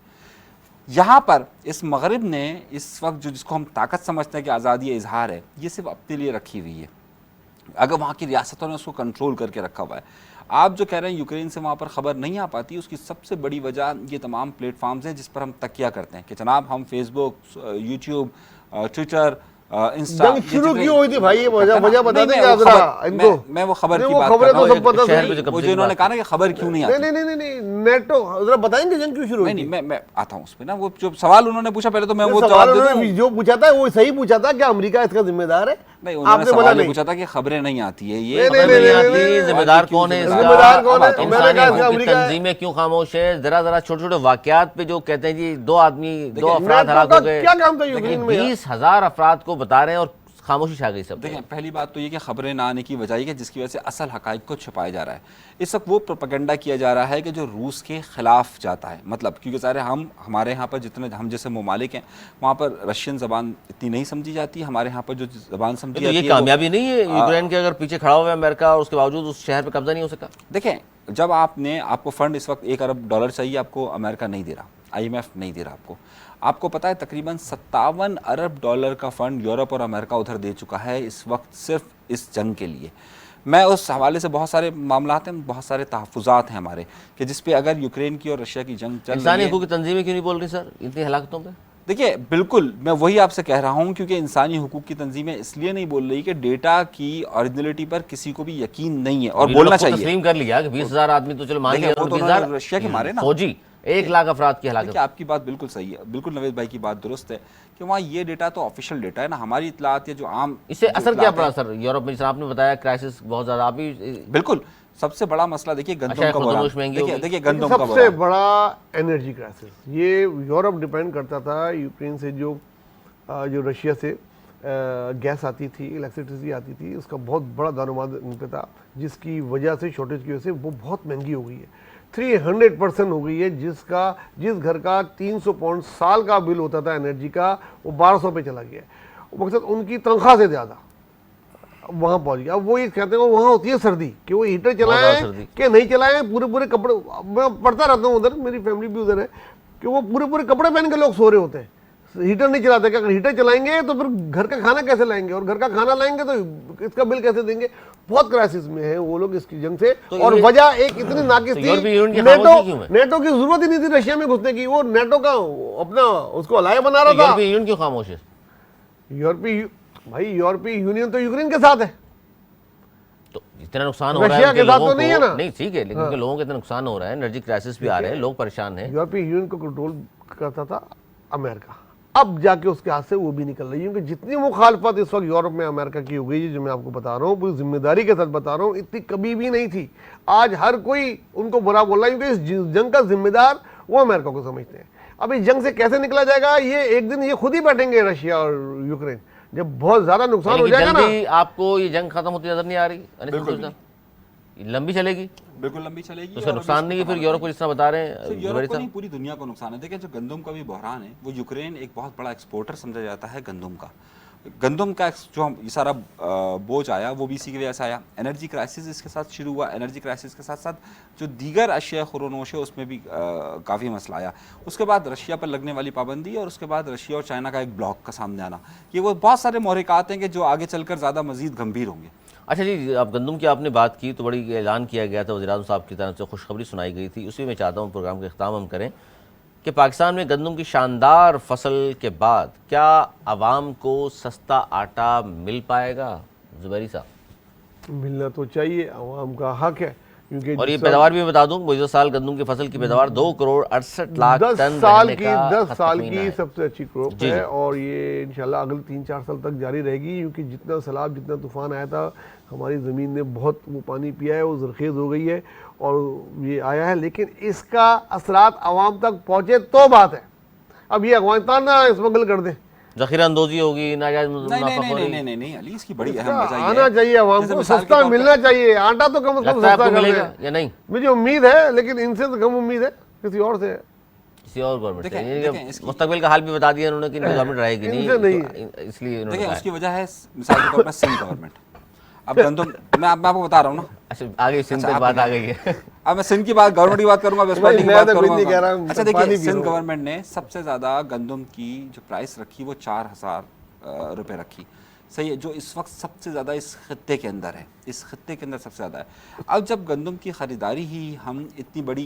यहाँ पर इस मगरिब ने इस वक्त जो जिसको हम ताकत समझते हैं कि आज़ादी इजहार है, ये सिर्फ अपने लिए रखी हुई है। अगर वहाँ की रियासतों ने उसको कंट्रोल करके रखा हुआ है। आप जो कह रहे हैं यूक्रेन से वहाँ पर ख़बर नहीं आ पाती, उसकी सबसे बड़ी वजह ये तमाम प्लेटफॉर्म्स हैं जिस पर हम तकिया करते हैं कि जनाब हम फेसबुक, यूट्यूब, ट्विटर, इंस्टा। जंग शुरू क्यों हुई थी भाई, ये वजह बता देंगे आप जरा इनको? मैं वो खबर की वो बात खबरें कर रहा तो सब पता शहर थी। पे हूँ, जो इन्होंने कहा ना कि खबर क्यों नहीं आती। नहीं, नेटो जरा बताएंगे जंग क्यों शुरू हुई नहीं थी? मैं आता हूँ उस पर ना। वो जो सवाल उन्होंने पूछा पहले तो मैं वो सवाल जवाब दे उन्होंने दूं। जो पूछा था वो सही पूछा था, क्या अमेरिका इसका जिम्मेदार है? नहीं, उन्होंने आपने बोला सवाल ये नहीं। पूछा था कि खबरें नहीं आती है, ये नहीं, खबरें नहीं, नहीं नहीं, आती है, जिम्मेदार कौन है इसका? जिम्मेदार कौन है? अब मैंने कहा इसका इंसानी अमेरिका है। तंजीमें क्यों खामोश है? जरा छोटे छोटे वाकयात पे जो कहते हैं जी 2 अफराद नेटो हलाक का हो गए, क्या काम था यूक्रेन में? 20,000 अफराद को बता रहे हैं और खामोशी छा गई सब। देखिए, पहली बात तो ये कि खबरें ना आने की वजह ये कि जिसकी वजह से असल हकाइक को छुपाया जा रहा है। इस वक्त वो प्रोपेगेंडा किया जा रहा है कि जो रूस के खिलाफ जाता है, मतलब क्योंकि सारे हमारे यहाँ पर जितने हम जैसे ममालिक हैं वहाँ पर रशियन ज़बान इतनी नहीं समझी जाती, हमारे यहाँ पर जो ज़बान समझी तो जाती ये है कामयाबी नहीं है यूक्रेन के, अगर पीछे खड़ा हुआ है अमेरिका और उसके बावजूद उस शहर पे कब्जा नहीं हो सका? देखें, जब आपको फंड इस वक्त $1 अरब चाहिए, आपको अमेरिका नहीं दे रहा, IMF नहीं दे रहा आपको। आपको पता है तकरीबन 57 अरब डॉलर का फंड यूरोप और अमेरिका उधर दे चुका है इस वक्त सिर्फ इस जंग के लिए। मैं उस हवाले से बहुत सारे मामलात हैं, बहुत सारे तहफ़्फ़ुज़ात हैं हमारे कि जिस पे अगर यूक्रेन की और रशिया की जंग चल इंसानी रही है। हकूक़ की तंजीमें क्यों नहीं बोल रही सर इतनी हलाकतों पे? देखिए बिल्कुल मैं वही आपसे कह रहा हूँ, क्योंकि इंसानी हकूक़ की तंजीमें इसलिए नहीं बोल रही कि डेटा की ओरिजिनलिटी पर किसी को भी यकीन नहीं है और बोलना चाहिए। तस्लीम कर लिया कि 20,000 आदमी तो चलो मान देखिए, लिया, वो तो 20,000 उन्होंने रशिया के मारे ना। फौजी 1 लाख अफराद की हलाकत। देखिए आपकी बात बिल्कुल सही है, बिल्कुल नवेद भाई की बात दुरुस्त है कि वहाँ ये डेटा तो ऑफिशियल डेटा है ना, हमारी इतलात या जो आम इससे जो असर क्या इत्तलात पड़ा है। सर यूरोप में? जैसे आपने बताया क्राइसिस बहुत ज़्यादा, आप भी बिल्कुल सबसे बड़ा मसला देखिए गंदम अच्छा, का बहरान। खुर्दनोश महंगी देखिए होगी। देखिए गंदम का सबसे बहरान। बड़ा एनर्जी क्राइसिस ये यूरोप डिपेंड करता था यूक्रेन से, जो रशिया से गैस आती थी, इलेक्ट्रिसिटी आती थी, उसका बहुत बड़ा दारोमदार उनका था, जिसकी वजह से शॉर्टेज की वजह से वो बहुत महंगी हो गई है। 300% हो गई है, जिस घर का 300 पाउंड साल का बिल होता था एनर्जी का, वो 1200 पे चला गया है। मकसद उनकी तनख्वाह से ज़्यादा वहाँ पहुँच गया। अब वो ये कहते हैं वहाँ होती है सर्दी कि वो हीटर चलाएं सर्दी। कि नहीं चलाएं, पूरे कपड़े, मैं पढ़ता रहता हूँ उधर, मेरी फैमिली भी उधर है, कि वो पूरे कपड़े पहन के लोग सो रहे होते हैं, हीटर नहीं चलाते। क्या अगर हीटर चलाएंगे तो फिर घर का खाना कैसे लाएंगे, और घर का खाना लाएंगे तो इसका बिल कैसे देंगे। बहुत क्राइसिस में है वो लोग इसकी जंग से। तो और वजह एक इतनी नाकिस तो थी, यूरोपीय यूनियन की खामोशी क्यों है? नेटो की जरूरत ही नहीं थी रशिया में घुसने की, वो नेटो का अपना उसको अलाय बना रहा था। यूरोपीय यूनियन क्यों खामोश है? यूरोपीय यूनियन तो यूक्रेन के साथ है, तो इतना नुकसान हो रहा है रशिया उनके के साथ लोगों तो नहीं है को। ना। नहीं ठीक है, लेकिन उनके लोगों को इतना नुकसान हो रहा है, एनर्जी क्राइसिस भी आ रहे हैं, लोग परेशान हैं। यूरोपीय यूनियन को कंट्रोल करता था अमेरिका, अब जाके उसके हाथ से वो भी निकल रही है, क्योंकि जितनी मुखालफत इस वक्त यूरोप में अमेरिका की हो गई है, जो मैं आपको बता रहा हूँ पूरी जिम्मेदारी के साथ बता रहा हूँ, इतनी कभी भी नहीं थी। आज हर कोई उनको बुरा बोल रहा है, क्योंकि इस जंग का जिम्मेदार वो अमेरिका को समझते हैं। अब इस जंग से कैसे निकला जाएगा, ये एक दिन ये खुद ही बैठेंगे रशिया और यूक्रेन, जब बहुत ज्यादा नुकसान हो जाएगा ना। जल्दी आपको ये जंग खत्म होती नजर नहीं आ रही? बिल्कुल ये लंबी चलेगी बिल्कुल लंबी चलेगी। तो उसका और नुकसान नहीं है फिर यूरोप को, जिस तरह बता रहे हैं सिर्फ यूरोप जुबैर को साहब? नहीं पूरी दुनिया को नुकसान है। देखिए जो गंदम का भी बहरान है, वो यूक्रेन एक बहुत बड़ा एक्सपोर्टर समझा जाता है गंदम का। गंदम का जो हम ये सारा बोझ आया वो भी इसी की वजह से आया। एनर्जी क्राइसिस इसके साथ शुरू हुआ, एनर्जी क्राइसिस के साथ साथ जो दीगर अशिया खुरोनोश है उसमें भी काफ़ी मसला आया। उसके बाद रशिया पर लगने वाली पाबंदी और उसके बाद रशिया और चाइना का एक ब्लॉक का सामने आना, ये वो बहुत सारे महरिकात हैं कि जो आगे चलकर ज़्यादा मज़ीद गंभीर होंगे। अच्छा जी, अब गंदम की आपने बात की तो बड़ी ऐलान किया गया था, वज़ीर-ए-आज़म साहब की तरफ से खुशखबरी सुनाई गई थी। उसी में चाहता हूँ प्रोग्राम का इख्तिताम हम करें कि पाकिस्तान में गंदम की शानदार फसल के बाद क्या आवाम को सस्ता आटा मिल पाएगा? जुबैरी साहब, मिलना तो चाहिए, आवाम का हक है, क्योंकि और ये जिस पैदावार भी मैं बता दूं, मौजूदा साल गंदम की फसल की पैदावार 2 करोड़ 68 लाख 10 टन साल रहने की का 10 साल तखमीना की है। सबसे अच्छी क्रॉप जी, जी। है, और ये इंशाल्लाह अगले 3-4 साल तक जारी रहेगी, क्योंकि जितना सैलाब, जितना तूफान आया था, हमारी ज़मीन ने बहुत वो पानी पिया है, वो ज़रखेज़ हो गई है और ये आया है। लेकिन इसका असरात आवाम तक पहुँचे तो बात है। अब ये अफगानिस्तान ना स्मगल कर दें, जखीरा अंदोजी होगी, नाजायज नहीं मुनाफाखोरी। नहीं नहीं नहीं नहीं अली, इसकी बड़ी इसका अहम वजह ये आना है, चाहिए आवाम जैसे को, मिसाल के सस्ता तौर पे- मिलना चाहिए। आटा तो कम से कम लगता है सस्ता आपको कर मिलेगा दें। या नहीं? मुझे उम्मीद है, लेकिन इनसे तो कम उम्मीद है किसी और से है। किसी और गवर्नमेंट देखें, से? देखें, इसकी- मुस्तकबिल का हाल भी बता दिया उन्होंने कि इनकी गवर्नमेंट रहेगी इनसे नहीं तो इसलिए उन्होंने देखिए कहा उसकी है। वजह है मिसाल के तौर पर सिंध गवर्नमेंट। अब गंदम मैं आपको बता रहा हूँ ना, अच्छा आगे सिंध अच्छा, तक आप बात आ बताइए। गई है। अब मैं सिंध की बात, गवर्नमेंट की बात करूंगा, वेस्ट पार्टी की मैं बात तो कुछ करूंगा। नहीं कह रहा हूं, अच्छा पानी देखिए, पी सिंध रहा हूं। गवर्नमेंट ने सबसे ज़्यादा गंदम की जो प्राइस रखी वो 4,000 रुपये रखी। सही है, जो इस वक्त सबसे ज़्यादा इस खत्ते के अंदर है, इस खत्ते के अंदर सबसे ज़्यादा है। अब जब गंदम की ख़रीदारी ही हम इतनी बड़ी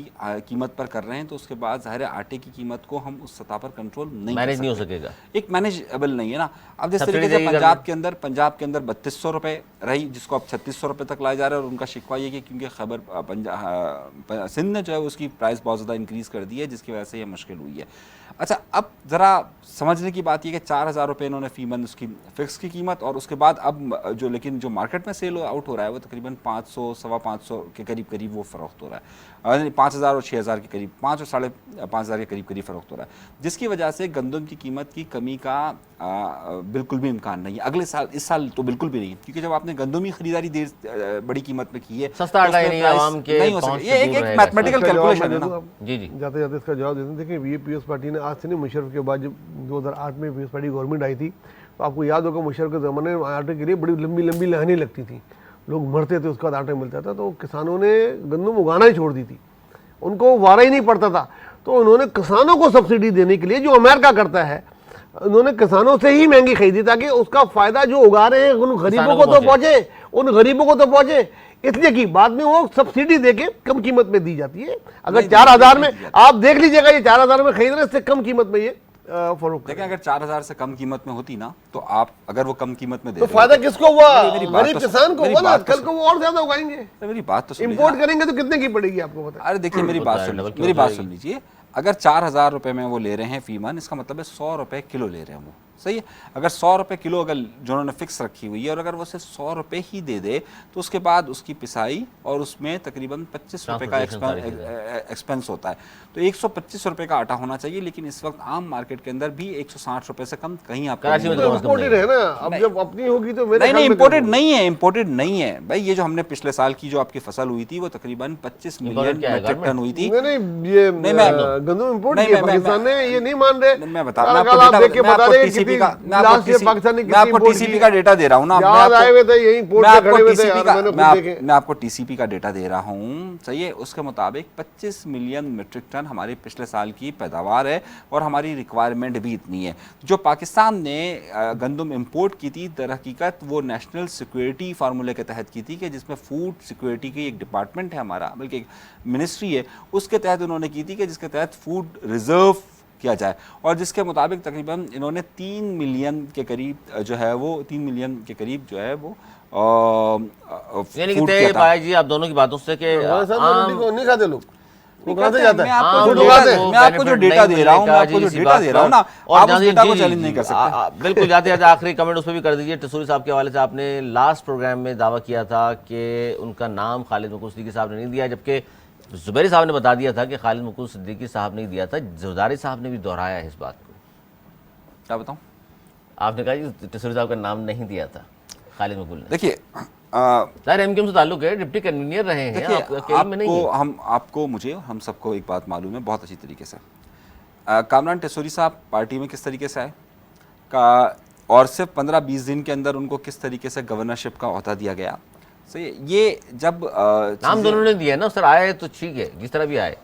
कीमत पर कर रहे हैं, तो उसके बाद ज़ाहिर है आटे की कीमत को हम उस सतह पर कंट्रोल नहीं कर मैनेज नहीं हो सकते। सकेगा। एक मैनेजेबल नहीं है ना। अब जिस सब्सिडी तरीके से देगी पंजाब के अंदर 3200 रुपये रही, जिसको अब 3600 रुपये तक लाया जा रहा है, और उनका शिकवा ये कि क्योंकि खैबर सिंध ने जो है उसकी प्राइस बहुत ज़्यादा इंक्रीज़ कर दी है, जिसकी वजह से ये मुश्किल हुई है। अच्छा, अब ज़रा समझने की बात यह कि 4,000 रुपये इन्होंने फ़ी मंथ उसकी फ़िक्स की कीमत, और उसके बाद अब जो लेकिन जो मार्केट में सेल आउट हो रहा है वो तकरीबन 500 सवा 500 के करीब वो फ़रोख्त हो रहा है, 5,000 और 6,000 के करीब, 5 और 5,500 के करीब फ़रोख्त हो रहा है, जिसकी वजह से गंदम की कीमत की कमी का बिल्कुल भी इम्कान नहीं है अगले साल। इस साल तो बिल्कुल भी नहीं है, क्योंकि जब आपने गंदम की खरीदारी बड़ी कीमत में की है, सस्ता आटा ही नहीं है, आवाम के नहीं हो पहुंच सके। से ये दूर एक रहेगा। मैथमेटिकल इसका जवाब कैलकुलेशन मैं है दे दूं ना। आपको? जी जी, जाते जाते इसका जवाब देते हैं। देखिए, ये पीएस पार्टी ने आज से नहीं, मुशर्रफ के बाद जब 2008 में पीएस पार्टी गवर्नमेंट आई थी, तो आपको याद होगा मुशर्रफ के ज़माने में आटे के लिए बड़ी लंबी लंबी लाइनें लगती थी, लोग मरते थे, उसके बाद आटा मिलता था, तो किसानों ने गंदम उगाना ही छोड़ दी थी, उनको वारा ही नहीं पड़ता था। तो उन्होंने किसानों को सब्सिडी देने के लिए, जो अमेरिका करता है, उन्होंने किसानों से ही महंगी खरीदी ताकि उसका फायदा जो उगा रहे हैं उन गरीबों को तो पहुंचे, उन गरीबों को तो पहुंचे, इसलिए कि बाद में वो सब्सिडी देके कम कीमत में दी जाती है। अगर 4,000 में आप देख लीजिएगा, ये 4,000 में खरीद रहे हैं, इससे कम कीमत में ये फरोख्त। देखिए अगर 4,000 से कम कीमत में होती ना, तो आप अगर वो कम कीमत में दे तो रहे फायदा किसको हुआ? बात गरीब तो- किसान को मेरी हुआ ना, बात तो कल को वो और ज्यादा उगाएंगे। मेरी बात तो सुनिए इंपोर्ट ना। करेंगे तो कितने की पड़ेगी आपको पता है? अरे देखिए मेरी होता बात है, सुन डबल लीजिए, की मेरी हो बात जाएगी। सुन लीजिए। अगर 4,000 रुपए में वो ले रहे हैं फीमन, इसका मतलब है 100 रुपए किलो ले रहे हैं वो, सही है। अगर 100 रुपए किलो अगर जो उन्होंने फिक्स रखी हुई है, और अगर वो सिर्फ 100 रुपए ही दे दे, तो उसके बाद उसकी पिसाई और उसमें तकरीबन 25 रुपए का एक्सपेंस होता है। तो 125 रुपए का आटा होना चाहिए, लेकिन इस वक्त आम मार्केट के अंदर भी 160 रुपए से कम कहीं आपको कराची में नहीं तो मिलेगा। इंपोर्टेड है ना, अब जब अपनी होगी तो मेरे नहीं ख्याल में इंपोर्टेड कम नहीं है, इंपोर्टेड नहीं है भाई। ये जो हमने पिछले साल की जो आपकी फसल हुई थी, वो तकरीबन 25 मिलियन क्या है, मेट्रिक टन हुई थी। नहीं, ये गंदम इंपोर्ट नहीं, किया मैं- पाकिस्तान ने, ये नहीं मान रहे। मैं बता कल मैं आपको आप डेटा- देख के मैं बता आपको दें TCP कितनी का मैं आपको लास्ट ईयर TCP पाकिस्तान ने मैं कितनी आपको import TCP की का डेटा दे रहा हूँ ना। याद आए हुए थे यही इंपोर्ट मैं पे आपको खड़े हुए थे TCP यार, का मैंने खुद देखे। मैं आपको TCP का डेटा दे रहा हूँ, सही है। उसके मुताबिक 25 मिलियन मेट्रिक टन हमारे पिछले साल की पैदावार है, और हमारी रिक्वायरमेंट भी इतनी है। जो पाकिस्तान ने गंदम इंपोर्ट की थी, दर हकीकत वो नेशनल सिक्योरिटी फार्मूले के तहत की थी, कि जिसमें फूड सिक्योरिटी की एक डिपार्टमेंट है हमारा, बल्कि एक मिनिस्ट्री है, उसके तहत उन्होंने की थी, कि जिसके तहत फूड रिजर्व किया जाए, और जिसके मुताबिक तकरीबन इन्होंने 3 मिलियन के करीब जो है वो 3 मिलियन के करीब जो है वो यानी कि फूड तय किया था। पाए जी आप दोनों की बातों से कि हमारे साथ आम रोटी को नहीं खाते लोग, वो कहाँ से मैं जाता है? आपको आम जो लोगों डेटा- को मैं आपको जो benefit डेटा नहीं दे रहा हूँ, मिलने मैं का आपको जो जी, डेटा दे रहा हूँ ना, और आप उस जाने- डेटा को जी, चैलेंज जी, नहीं कर सकते। बिल्कुल, जाते जाते आखिरी कमेंट उस पर भी कर दीजिए। टसूरी साहब के हवाले से आपने लास्ट प्रोग्राम में दावा किया था कि उनका नाम खालिद मकबूल सिद्दीकी साहब ने नहीं दिया, जबकि जुबैरी साहब ने बता दिया था कि खालिद मकबूल सिद्दीकी साहब ने दिया था। जरदारी साहब ने भी दोहराया है इस बात को। क्या बताऊँ? आपने कहा कि टसूरी साहब का नाम नहीं दिया था खालिद मकबूल ने। देखिए सर एमक्यूएम से ताल्लुक है, डिप्टी कन्वीनर रहे हैं, देखिए आप अकेले में नहीं आपको है। हम आपको मुझे और हम सबको एक बात मालूम है बहुत अच्छी तरीके से। कामरान टेसूरी साहब पार्टी में किस तरीके से आए का, और सिर्फ 15-20 दिन के अंदर उनको किस तरीके से गवर्नरशिप का ओहदा दिया गया, सही है। ये जब नाम दोनों ने दिया ना सर, आए तो ठीक है, जिस तरह भी आए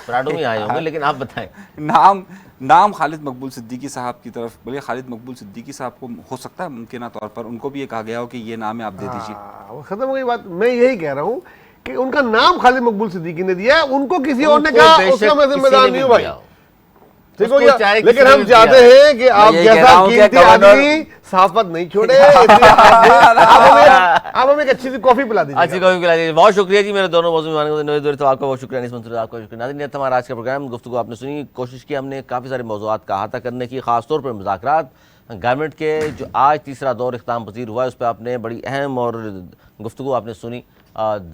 पराठों में आए होंगे, लेकिन आप बताएं। नाम खालिद मकबूल सिद्दीकी साहब की तरफ, बोले खालिद मकबूल सिद्दीकी साहब को हो सकता है मुमकिन तौर पर उनको भी ये कहा गया हो कि ये नाम है, आप दे दीजिए। वो खत्म हो गई बात। मैं यही कह रहा हूँ कि उनका नाम खालिद मकबूल सिद्दीकी ने दिया है, उनको किसी और ने उनको कहा, बेशक उसका मैं किसी जिम्मेदार ने नहीं भी हूँ भाई, दिया हो। ठीक हो उसको गया। चाहे लेकिन किसी हम ने भी चाहते दिया। हैं कि आप यही कह जैसा रहा हूं कि कीमती गवर्नर- आदमी साफत नहीं छोड़े, इसलिए आप हमें एक अच्छी सी कॉफी पिला दीजिए। अच्छी कॉफी पिला दीजिए। बहुत शुक्रिया जी मेरे दोनों मौजूद मेहमानों को नवे दौर तो आपका बहुत शुक्रिया, मंसूर आपका शुक्रिया। नाज़रीन, हमारा आज का प्रोग्राम गुफ्तगू आपने सुनी, कोशिश की हमने काफ़ी सारे मौज़ूआत का अहाता करने की, ख़ासतौर पर मुज़ाकरात गारमेंट के जो आज तीसरा दौर इख्ताम पज़ीर हुआ है, उस पर आपने बड़ी अहम और गुफ्तगू आपने सुनी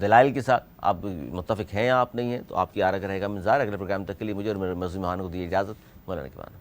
दलाइल के साथ। आप मुत्तफ़िक हैं या आप नहीं हैं, तो आपकी आरा रहेगा इंतज़ार। अगले प्रोग्राम तक के लिए मुझे और मेरे मज़ीद मेहमानों को दी इजाज़त। मौलाना के बाद।